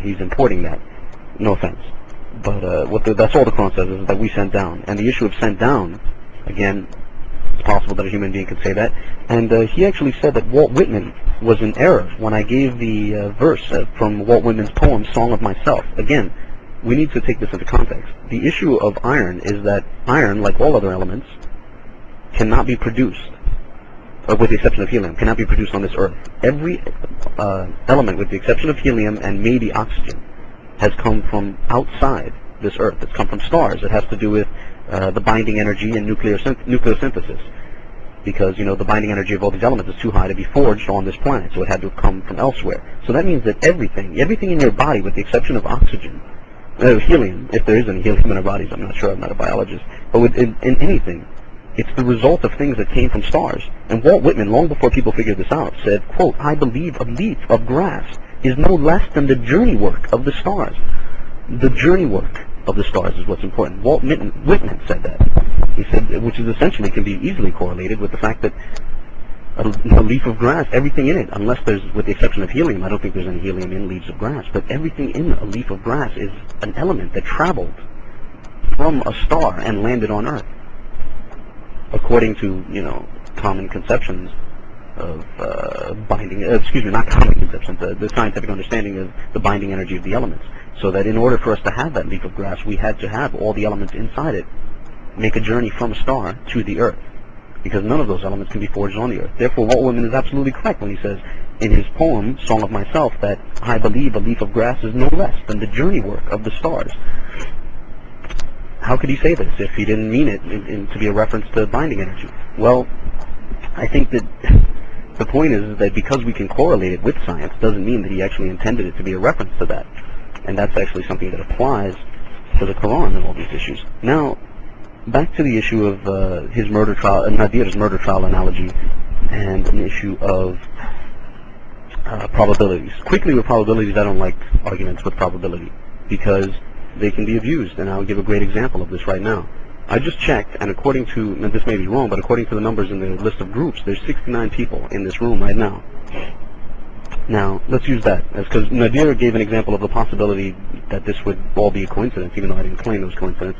[SPEAKER 1] He's importing that. No offense. But that's all the Quran says, is that we sent down. And the issue of sent down, again, it's possible that a human being could say that. And he actually said that Walt Whitman was in error when I gave the verse from Walt Whitman's poem, Song of Myself. Again, we need to take this into context. The issue of iron is that iron, like all other elements, cannot be produced, with the exception of helium, cannot be produced on this earth. Every element, with the exception of helium and maybe oxygen, has come from outside this earth. It's come from stars. It has to do with the binding energy and nucleosynthesis. Because, the binding energy of all these elements is too high to be forged on this planet, so it had to have come from elsewhere. So that means that everything in your body, with the exception of oxygen, helium, if there is any helium in our bodies, I'm not sure, I'm not a biologist, but in anything, it's the result of things that came from stars. And Walt Whitman, long before people figured this out, said, quote, I believe a leaf of grass is no less than the journey work of the stars. The journey work of the stars is what's important. Walt Whitman said that. He said, which is essentially can be easily correlated with the fact that a leaf of grass, everything in it, unless there's, with the exception of helium, I don't think there's any helium in leaves of grass, but everything in a leaf of grass is an element that traveled from a star and landed on Earth. According to, common conceptions of not common conceptions, the scientific understanding of the binding energy of the elements. So that in order for us to have that leaf of grass, we had to have all the elements inside it make a journey from a star to the Earth. Because none of those elements can be forged on the Earth. Therefore, Walt Whitman is absolutely correct when he says in his poem, Song of Myself, that I believe a leaf of grass is no less than the journey work of the stars. How could he say this if he didn't mean it to be a reference to binding energy? Well, I think that the point is that because we can correlate it with science doesn't mean that he actually intended it to be a reference to that. And that's actually something that applies to the Quran and all these issues. Now, back to the issue of his murder trial, Nadir's murder trial analogy, and an issue of probabilities. Quickly with probabilities, I don't like arguments with probability because they can be abused, and I'll give a great example of this right now. I just checked, and according to, and this may be wrong, but according to the numbers in the list of groups, there's 69 people in this room right now. Now, let's use that, because Nadir gave an example of the possibility that this would all be a coincidence, even though I didn't claim it was coincidence,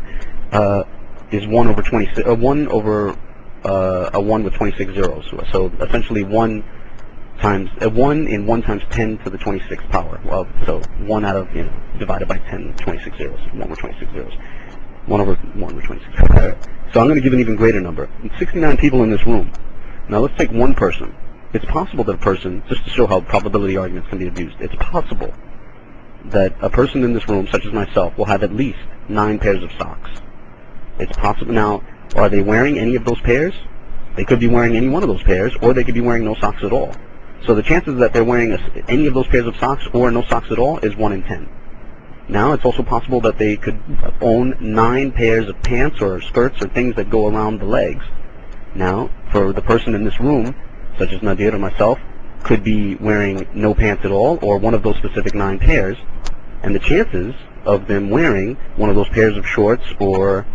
[SPEAKER 1] is 1 over 26, 1 over a 1 with 26 zeros. So essentially 1 times, 1 in 1 times 10 to the 26th power. Well, so 1 out of, divided by 10, 26 zeros, 1 over 26 zeros. 1 over 1 over 26. So I'm going to give an even greater number. 69 people in this room. Now let's take one person. It's possible that a person, just to show how probability arguments can be abused, it's possible that a person in this room, such as myself, will have at least 9 pairs of socks. It's possible. Now, are they wearing any of those pairs? They could be wearing any one of those pairs, or they could be wearing no socks at all. So the chances that they're wearing any of those pairs of socks or no socks at all is 1 in 10. Now, it's also possible that they could own 9 pairs of pants or skirts or things that go around the legs. Now, for the person in this room, such as Nadir or myself, could be wearing no pants at all or one of those specific 9 pairs, and the chances of them wearing one of those pairs of shorts or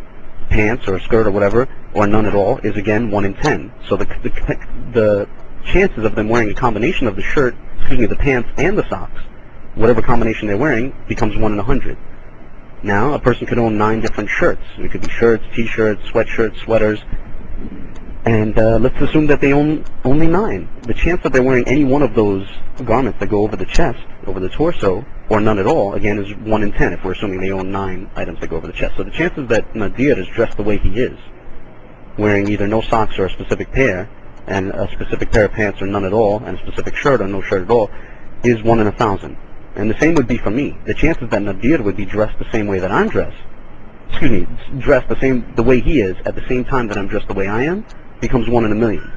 [SPEAKER 1] pants or a skirt or whatever, or none at all, is again 1 in 10. So the chances of them wearing a combination of the pants and the socks, whatever combination they're wearing, becomes 1 in 100. Now, a person could own 9 different shirts. It could be shirts, t-shirts, sweatshirts, sweaters, and let's assume that they own only 9. The chance that they're wearing any one of those garments that go over the chest, over the torso, or none at all, again, is 1 in 10 if we're assuming they own 9 items that go over the chest. So the chances that Nadir is dressed the way he is, wearing either no socks or a specific pair, and a specific pair of pants or none at all, and a specific shirt or no shirt at all, is 1 in 1,000. And the same would be for me. The chances that Nadir would be dressed the same way that I'm dressed, dressed the way he is at the same time that I'm dressed the way I am, becomes 1 in 1,000,000.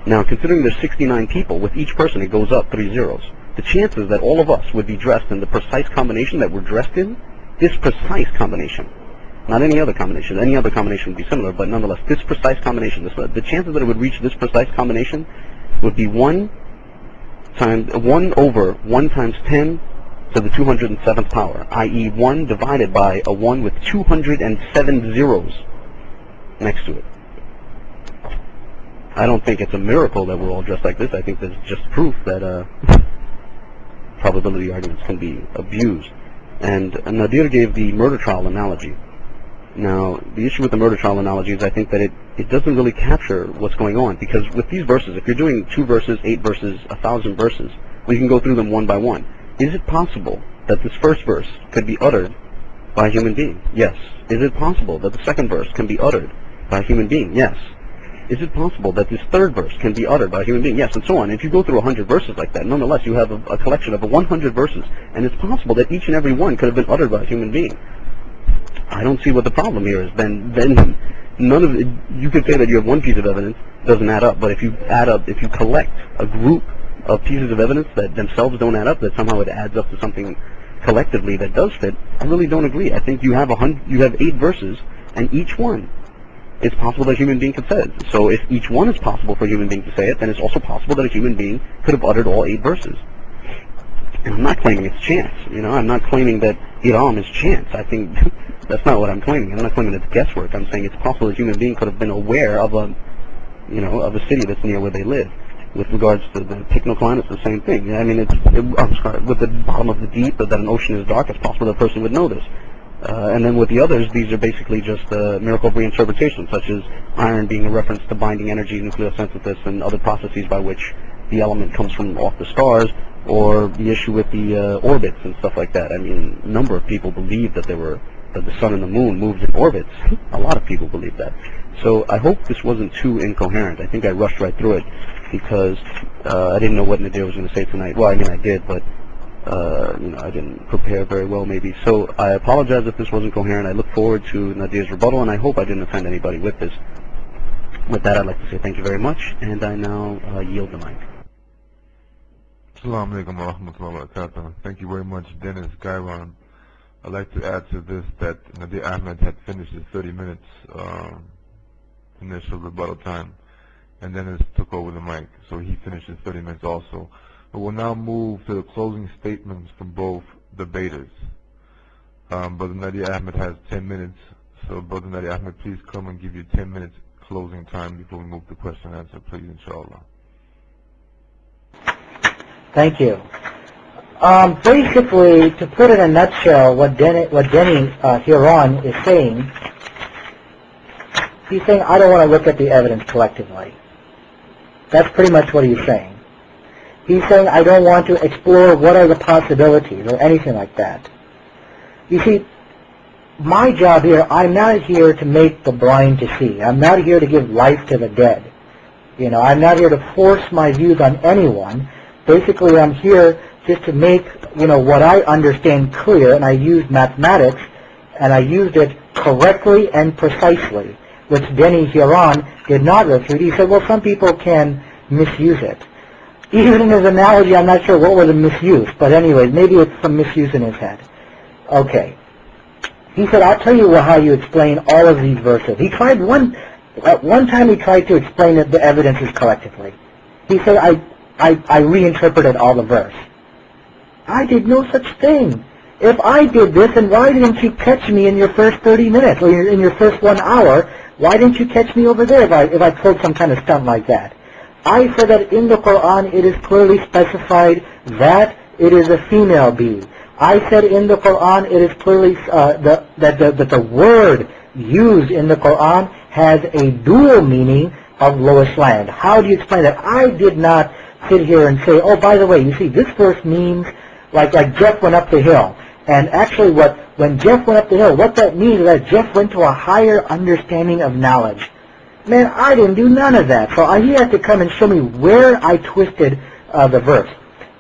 [SPEAKER 1] Now, considering there's 69 people, with each person it goes up 3 zeros. The chances that all of us would be dressed in the precise combination that we're dressed in, this precise combination, not any other combination. Any other combination would be similar, but nonetheless, this precise combination, the chances that it would reach this precise combination would be 1 over 1 times 10 to the 207th power, i.e. 1 divided by a 1 with 207 zeros next to it. I don't think it's a miracle that we're all dressed like this. I think that's just proof that probability arguments can be abused. And Nadir gave the murder trial analogy. Now, the issue with the murder trial analogy is I think that it doesn't really capture what's going on, because with these verses, if you're doing 2 verses, 8 verses, 1,000 verses, we can go through them one by one. Is it possible that this first verse could be uttered by a human being? Yes. Is it possible that the second verse can be uttered by a human being? Yes. Is it possible that this third verse can be uttered by a human being? Yes, and so on. If you go through 100 verses like that, nonetheless, you have a collection of 100 verses, and it's possible that each and every one could have been uttered by a human being. I don't see what the problem here is. Then none of it, you could say that you have one piece of evidence, doesn't add up, but if you collect a group of pieces of evidence that themselves don't add up, that somehow it adds up to something collectively that does fit, I really don't agree. I think you have 8 verses, and each one, it's possible that a human being could say it. So if each one is possible for a human being to say it, then it's also possible that a human being could have uttered all 8 verses. And I'm not claiming it's chance. I'm not claiming that Iram is chance. I think that's not what I'm claiming. I'm not claiming it's guesswork. I'm saying it's possible a human being could have been aware of a city that's near where they live. With regards to the technocline, it's the same thing. I mean, I'm sorry, with the bottom of the deep, that an ocean is dark, it's possible that a person would know this. And then with the others, these are basically just miracle of reinterpretation, such as iron being a reference to binding energy, nucleosynthesis, and other processes by which the element comes from off the stars, or the issue with the orbits and stuff like that. I mean, a number of people believe that the sun and the moon moved in orbits. A lot of people believe that. So I hope this wasn't too incoherent. I think I rushed right through it because I didn't know what Nadir was going to say tonight. Well, I mean, I did, but I didn't prepare very well maybe. So I apologize if this wasn't coherent. I look forward to Nadir's rebuttal, and I hope I didn't offend anybody with this. With that, I'd like to say thank you very much, and I now yield the mic.
[SPEAKER 2] Assalamu alaikum wa rahmatullahi wa barakatuh. Thank you very much, Dennis Gairon. I'd like to add to this that Nadir Ahmed had finished his 30 minutes initial rebuttal time, and Dennis took over the mic, so he finished his 30 minutes also. But we'll now move to the closing statements from both debaters. Brother Nadir Ahmed has 10 minutes, so Brother Nadir Ahmed, please come and give you 10 minutes closing time before we move to question and answer, please, inshallah.
[SPEAKER 3] Thank you. Basically, to put it in a nutshell, what Denny Huron is saying, he's saying, I don't want to look at the evidence collectively. That's pretty much what he's saying. He's saying, I don't want to explore what are the possibilities or anything like that. You see, my job here, I'm not here to make the blind to see. I'm not here to give life to the dead. I'm not here to force my views on anyone. Basically, I'm here just to make, what I understand clear, and I used mathematics, and I used it correctly and precisely, which Denny Huron did not refute. He said, well, some people can misuse it. Even in his analogy, I'm not sure what was a misuse, but anyways, maybe it's some misuse in his head. Okay. He said, I'll tell you how you explain all of these verses. He tried at one time he tried to explain the evidences collectively. He said, I reinterpreted all the verse. I did no such thing. If I did this, then why didn't you catch me in your first 30 minutes, or in your first 1 hour? Why didn't you catch me over there if I pulled some kind of stunt like that? I said that in the Quran it is clearly specified that it is a female bee. I said in the Quran it is clearly that the word used in the Quran has a dual meaning of lowest land. How do you explain that? I did not sit here and say, oh, by the way, you see, this verse means like Jeff went up the hill. And actually when Jeff went up the hill, what that means is that Jeff went to a higher understanding of knowledge. Man, I didn't do none of that. So he had to come and show me where I twisted the verse.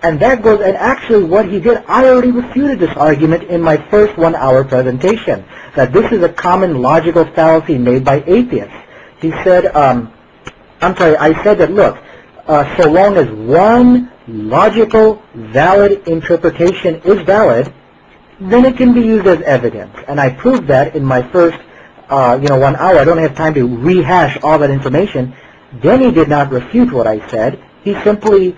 [SPEAKER 3] And actually what he did, I already refuted this argument in my first 1 hour presentation, that this is a common logical fallacy made by atheists. He said, I said that, look, so long as one logical, valid interpretation is valid, then it can be used as evidence. And I proved that in my first 1 hour. I don't have time to rehash all that information. Denny did not refute what I said. He simply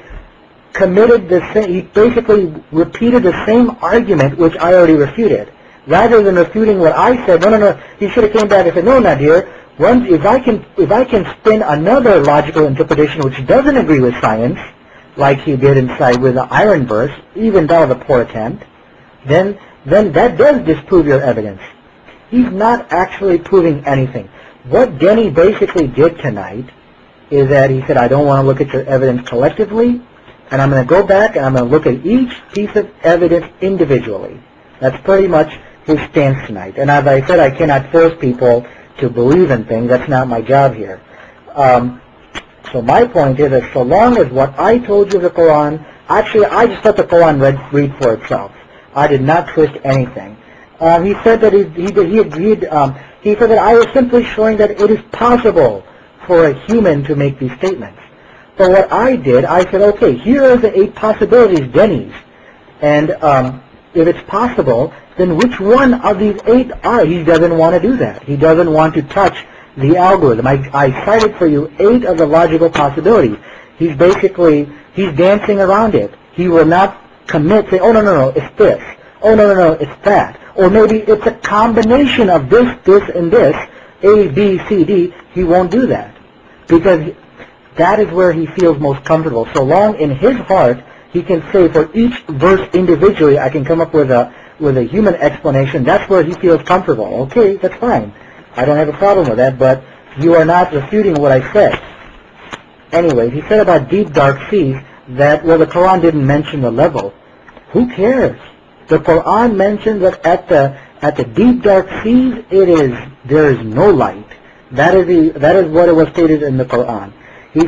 [SPEAKER 3] he basically repeated the same argument which I already refuted. Rather than refuting what I said, no, he should have came back and said, no, Nadir, if I can spin another logical interpretation which doesn't agree with science, like he did inside with the iron verse, even though the poor attempt, then that does disprove your evidence. He's not actually proving anything. What Denny basically did tonight is that he said, I don't want to look at your evidence collectively, and I'm going to go back and I'm going to look at each piece of evidence individually. That's pretty much his stance tonight. And as I said, I cannot force people to believe in things. That's not my job here. So my point is that so long as what I told you of the Quran, actually I just let the Quran read for itself. I did not twist anything. He said that he agreed. He said that I was simply showing that it is possible for a human to make these statements. But what I did, I said, okay, here are the 8 possibilities, Denny's. And if it's possible, then which one of these 8 are? He doesn't want to do that. He doesn't want to touch the algorithm. I cited for you 8 of the logical possibilities. He's dancing around it. He will not commit, say, oh, no, it's this. Oh, no, it's that. Or maybe it's a combination of this, and this, A, B, C, D. He won't do that. Because that is where he feels most comfortable. So long in his heart, he can say for each verse individually, I can come up with a human explanation. That's where he feels comfortable. Okay, that's fine. I don't have a problem with that, but you are not refuting what I said. Anyway, he said about deep, dark seas that, well, the Quran didn't mention the level. Who cares? The Quran mentions that at the deep, dark seas, there is no light. That is what it was stated in the Quran. He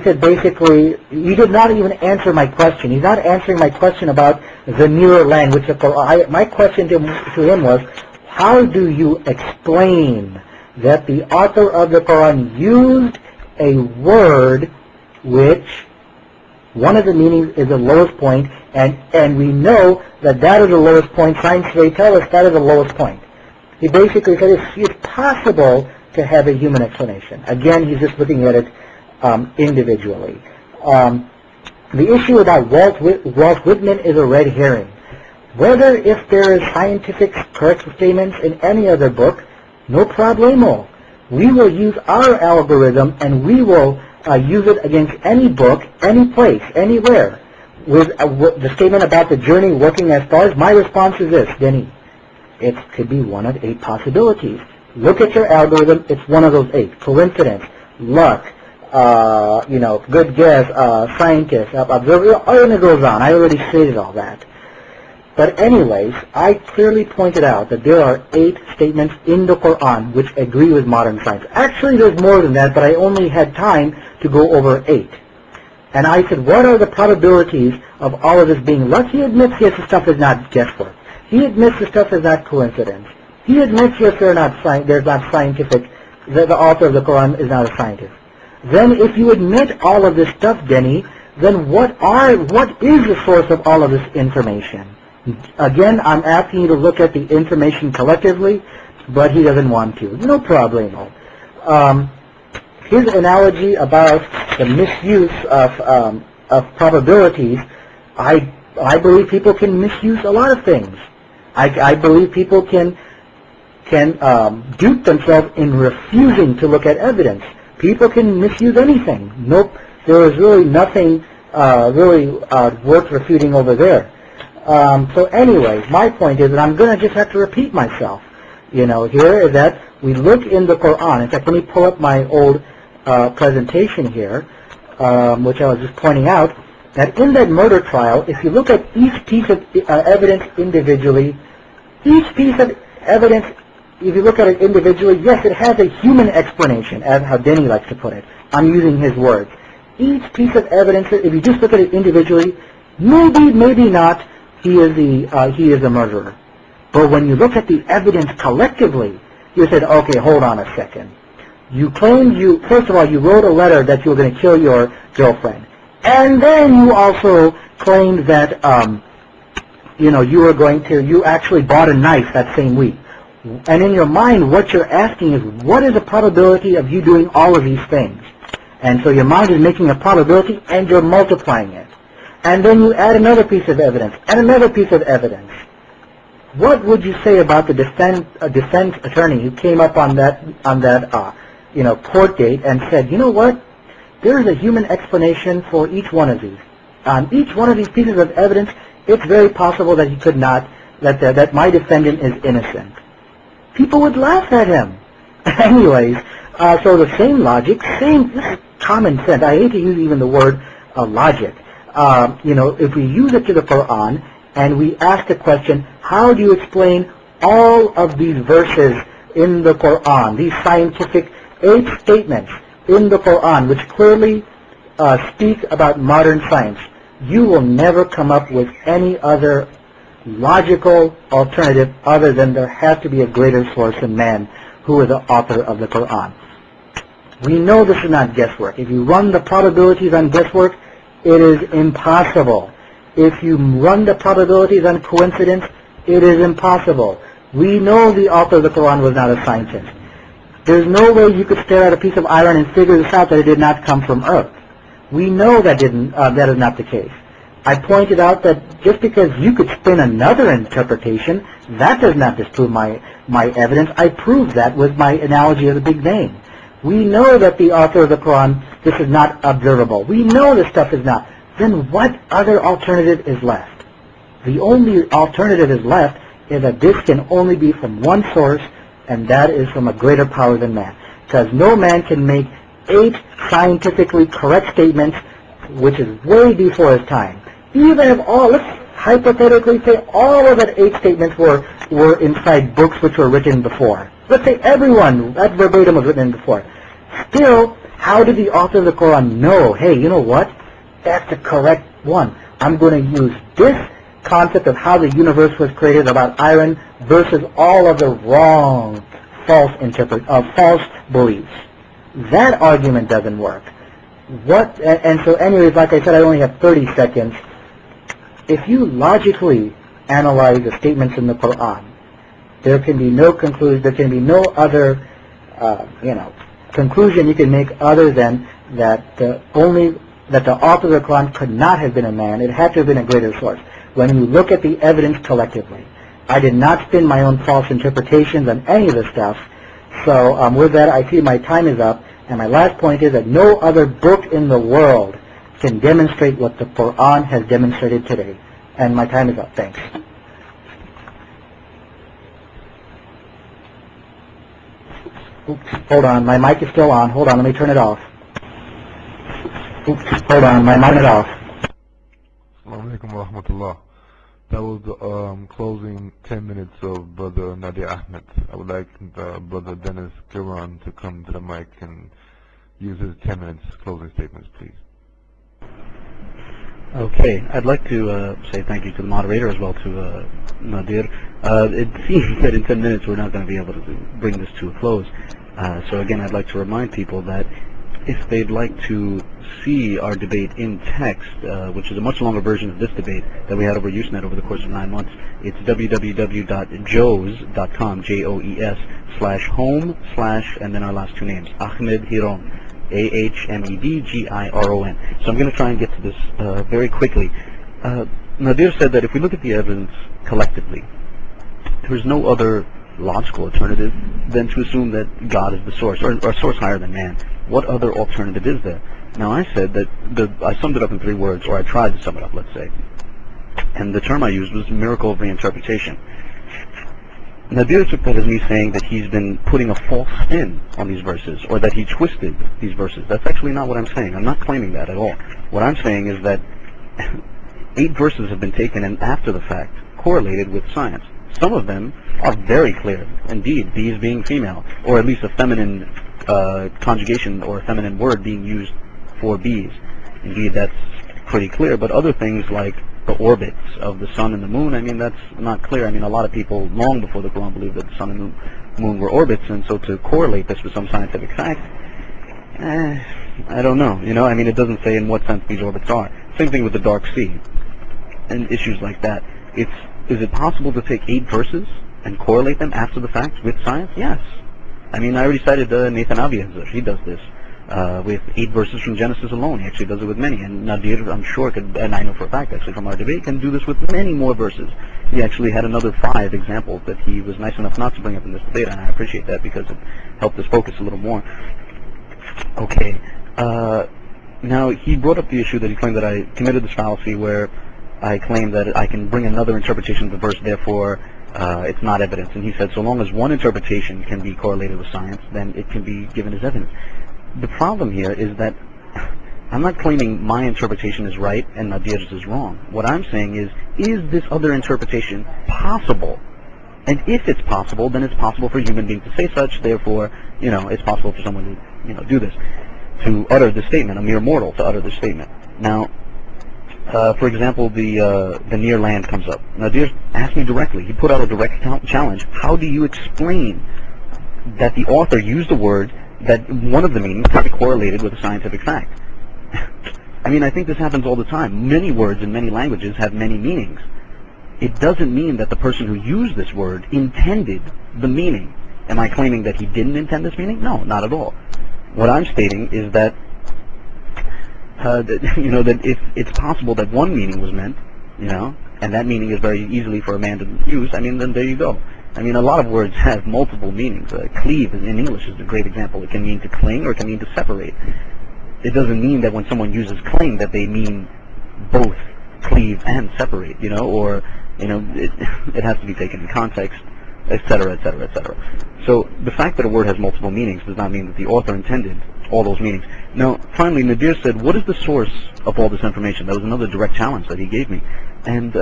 [SPEAKER 3] said basically, he did not even answer my question. He's not answering my question about the nearer land, which the Quran, my question to him was, how do you explain that the author of the Quran used a word which one of the meanings is the lowest point, and we know that is the lowest point. Science today tells us that is the lowest point. He basically said it's possible to have a human explanation. Again, he's just looking at it individually. The issue about Walt Whitman is a red herring. Whether if there is scientific correct statements in any other book, no problemo. We will use our algorithm and we will use it against any book, any place, anywhere. With the statement about the journey working as stars, my response is this, Denny. It could be one of 8 possibilities. Look at your algorithm, it's one of those 8. Coincidence, luck, good guess, scientist, observer, and it goes on. I already stated all that. But anyways, I clearly pointed out that there are 8 statements in the Quran which agree with modern science. Actually, there's more than that, but I only had time to go over 8. And I said, what are the probabilities of all of this being luck? He admits, yes, the stuff is not guesswork. He admits the stuff is not coincidence. He admits, yes, there's not scientific, the author of the Quran is not a scientist. Then if you admit all of this stuff, Denny, then what is the source of all of this information? Again, I'm asking you to look at the information collectively, but he doesn't want to. No problemo. His analogy about the misuse of probabilities, I believe people can misuse a lot of things. I believe people can dupe themselves in refusing to look at evidence. People can misuse anything. Nope, there is really nothing worth refuting over there. So anyway, my point is that I'm going to just have to repeat myself. Here is that we look in the Quran. In fact, let me pull up my old presentation here, which I was just pointing out, that in that murder trial, if you look at each piece of evidence individually, each piece of evidence, if you look at it individually, yes, it has a human explanation, as how Denny likes to put it. I'm using his words. Each piece of evidence, if you just look at it individually, maybe, maybe not, he is a murderer. But when you look at the evidence collectively, you said, okay, hold on a second. You claimed first of all, you wrote a letter that you were going to kill your girlfriend. And then you also claimed that, you actually bought a knife that same week. And in your mind, what you're asking is, what is the probability of you doing all of these things? And so your mind is making a probability and you're multiplying it. And then you add another piece of evidence and another piece of evidence. What would you say about the defense attorney who came up on that court date and said, you know what? There is a human explanation for each one of these. On each one of these pieces of evidence, it's very possible that he could not, that my defendant is innocent. People would laugh at him. Anyways, so the same logic, this is common sense. I hate to use even the word logic. If we use it to the Quran and we ask the question, how do you explain all of these verses in the Quran, these scientific 8 statements in the Quran which clearly speak about modern science, you will never come up with any other logical alternative other than there has to be a greater source than man who is the author of the Quran. We know this is not guesswork. If you run the probabilities on guesswork, it is impossible. If you run the probabilities on coincidence, it is impossible. We know the author of the Quran was not a scientist. There's no way you could stare at a piece of iron and figure this out that it did not come from Earth. We know that is not the case. I pointed out that just because you could spin another interpretation, that does not disprove my evidence. I proved that with my analogy of the Big Bang. We know that the author of the Quran, this is not observable. We know this stuff is not. Then what other alternative is left? The only alternative is left is that this can only be from one source, and that is from a greater power than man. Because no man can make 8 scientifically correct statements, which is way before his time. Even if let's hypothetically say all of that 8 statements were inside books which were written before. Let's say that verbatim was written before. Still, how did the author of the Quran know, hey, you know what? That's the correct one. I'm going to use this concept of how the universe was created about iron versus all of the wrong, false beliefs. That argument doesn't work. And so anyways, like I said, I only have 30 seconds. If you logically analyze the statements in the Quran, there can be no conclusion, there can be no other, conclusion you can make other than that the author of the Quran could not have been a man. It had to have been a greater source. When you look at the evidence collectively, I did not spin my own false interpretations on any of the stuff. So with that, I see my time is up. And my last point is that no other book in the world can demonstrate what the Quran has demonstrated today. And my time is up. Thanks. Oops, hold on. My mic is still on. Hold on. Let me turn it off. Oops, hold on. My mic is off.
[SPEAKER 2] Assalamu alaikum wa rahmatullah. That was the closing 10 minutes of Brother Nadir Ahmed. I would like Brother Dennis Kiran to come to the mic and use his 10 minutes closing statements, please.
[SPEAKER 1] Okay, I'd like to say thank you to the moderator as well to Nadir. It seems that in 10 minutes we're not going to be able to bring this to a close. So again, I'd like to remind people that if they'd like to see our debate in text, which is a much longer version of this debate that we had over Usenet over the course of 9 months, it's www.joes.com, JOES/home/ and then our last two names, Ahmed Hiron. Ahmedgiron. So I'm going to try and get to this very quickly. Nadir said that if we look at the evidence collectively, there's no other logical alternative than to assume that God is the source, or a source higher than man. What other alternative is there? Now I said that I summed it up in 3 words, or I tried to sum it up, let's say. And the term I used was miracle of reinterpretation. Nadir took that as me saying that he's been putting a false spin on these verses, or that he twisted these verses. That's actually not what I'm saying. I'm not claiming that at all. What I'm saying is that 8 verses have been taken and after the fact correlated with science. Some of them are very clear. Indeed, bees being female, or at least a feminine conjugation or a feminine word being used for bees. Indeed, that's pretty clear. But other things like the orbits of the sun and the moon, I mean, that's not clear. I mean, a lot of people long before the Quran believed that the sun and the moon were orbits, and so to correlate this with some scientific fact, I don't know. You know, I mean, it doesn't say in what sense these orbits are. Same thing with the dark sea and issues like that. Is it possible to take 8 verses and correlate them after the fact with science? Yes. I mean, I already cited Nathan Abiyanzer. He does this with 8 verses from Genesis alone. He actually does it with many. And Nadir, I'm sure, could, and I know for a fact actually from our debate, can do this with many more verses. He actually had another 5 examples that he was nice enough not to bring up in this debate, and I appreciate that because it helped us focus a little more. Okay. Now, he brought up the issue that he claimed that I committed this fallacy where I claimed that I can bring another interpretation of the verse, therefore it's not evidence. And he said so long as one interpretation can be correlated with science, then it can be given as evidence. The problem here is that I'm not claiming my interpretation is right and Nadir's is wrong. What I'm saying is this other interpretation possible? And if it's possible, then it's possible for a human being to say such, therefore, you know, it's possible for someone to, you know, do this, to utter this statement, a mere mortal to utter this statement. Now, for example, the near land comes up. Nadir asked me directly. He put out a direct challenge. How do you explain that the author used a word that one of the meanings can be correlated with a scientific fact? I mean, I think this happens all the time. Many words in many languages have many meanings. It doesn't mean that the person who used this word intended the meaning. Am I claiming that he didn't intend this meaning? No, not at all. What I'm stating is that you know, that if it's possible that one meaning was meant, you know, and that meaning is very easily for a man to use, I mean, then there you go. I mean, a lot of words have multiple meanings. Cleave in English is a great example. It can mean to cling or it can mean to separate. It doesn't mean that when someone uses cling that they mean both cleave and separate, you know, or, you know, it has to be taken in context, etc., etc., etc. So the fact that a word has multiple meanings does not mean that the author intended all those meanings. Now, finally, Nadir said, what is the source of all this information? That was another direct challenge that he gave me. And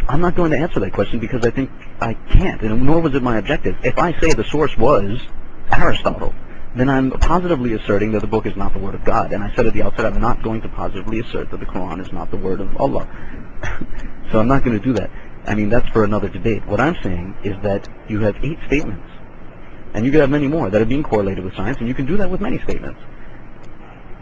[SPEAKER 1] I'm not going to answer that question because I think I can't, and nor was it my objective. If I say the source was Aristotle, then I'm positively asserting that the book is not the word of God. And I said at the outset, I'm not going to positively assert that the Quran is not the word of Allah. So I'm not going to do that. I mean, that's for another debate. What I'm saying is that you have 8 statements, and you could have many more that are being correlated with science, and you can do that with many statements.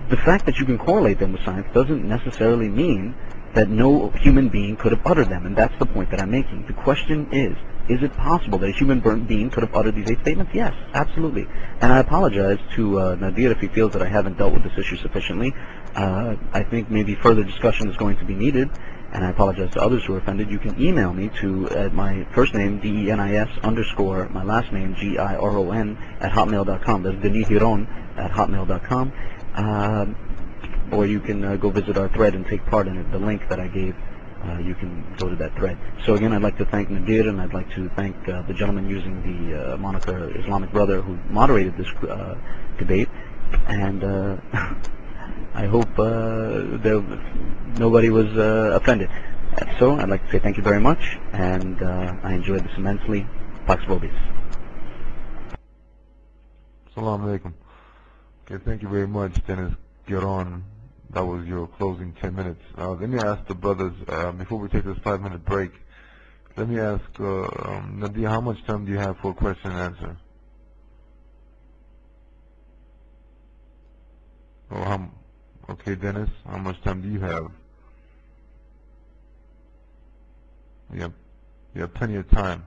[SPEAKER 1] The fact that you can correlate them with science doesn't necessarily mean that no human being could have uttered them, and that's the point that I'm making. The question is it possible that a human being could have uttered these 8 statements? Yes, absolutely. And I apologize to Nadir if he feels that I haven't dealt with this issue sufficiently. I think maybe further discussion is going to be needed, and I apologize to others who are offended. You can email me to my first name, DENIS _ my last name, GIRON @hotmail.com. That's Denihiron @hotmail.com. Or you can go visit our thread and take part in it. The link that I gave, you can go to that thread. So again, I'd like to thank Nadir, and I'd like to thank the gentleman using the moniker Islamic Brother who moderated this debate. And I hope nobody was offended. So I'd like to say thank you very much, and I enjoyed this immensely. Pax Vobis.
[SPEAKER 2] Assalamu alaikum. Okay, thank you very much, Dennis Giron, That was your closing 10 minutes. Let me ask the brothers, before we take this 5-minute break, let me ask, Nadia, how much time do you have for question and answer? Or okay, Dennis, how much time do you have? You have plenty of time.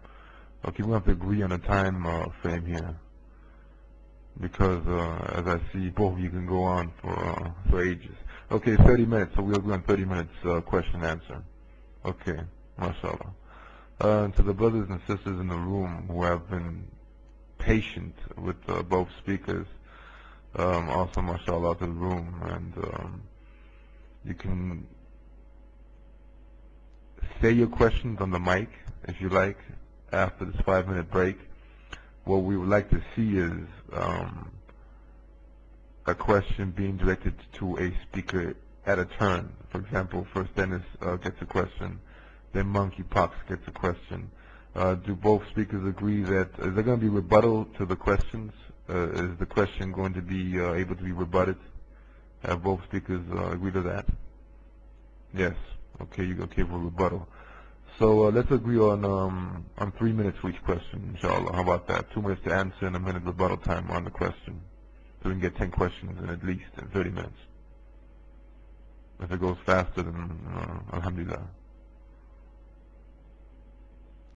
[SPEAKER 2] Okay, we have to agree on a time frame here, because as I see, both of you can go on for ages. Okay, 30 minutes. So we'll agree on 30 minutes question and answer. Okay, mashallah. To the brothers and sisters in the room who have been patient with both speakers, also mashallah to the room, and you can say your questions on the mic if you like after this 5-minute break. What we would like to see is a question being directed to a speaker at a turn. For example, first Dennis gets a question, then Monkeypox gets a question. Do both speakers agree that, is there going to be rebuttal to the questions? Is the question going to be able to be rebutted? Have both speakers agree to that? Yes. Okay, you okay for rebuttal. So let's agree on 3 minutes for each question, inshallah. How about that? 2 minutes to answer and a minute rebuttal time on the question. So we can get 10 questions in at least in 30 minutes. If it goes faster, then alhamdulillah.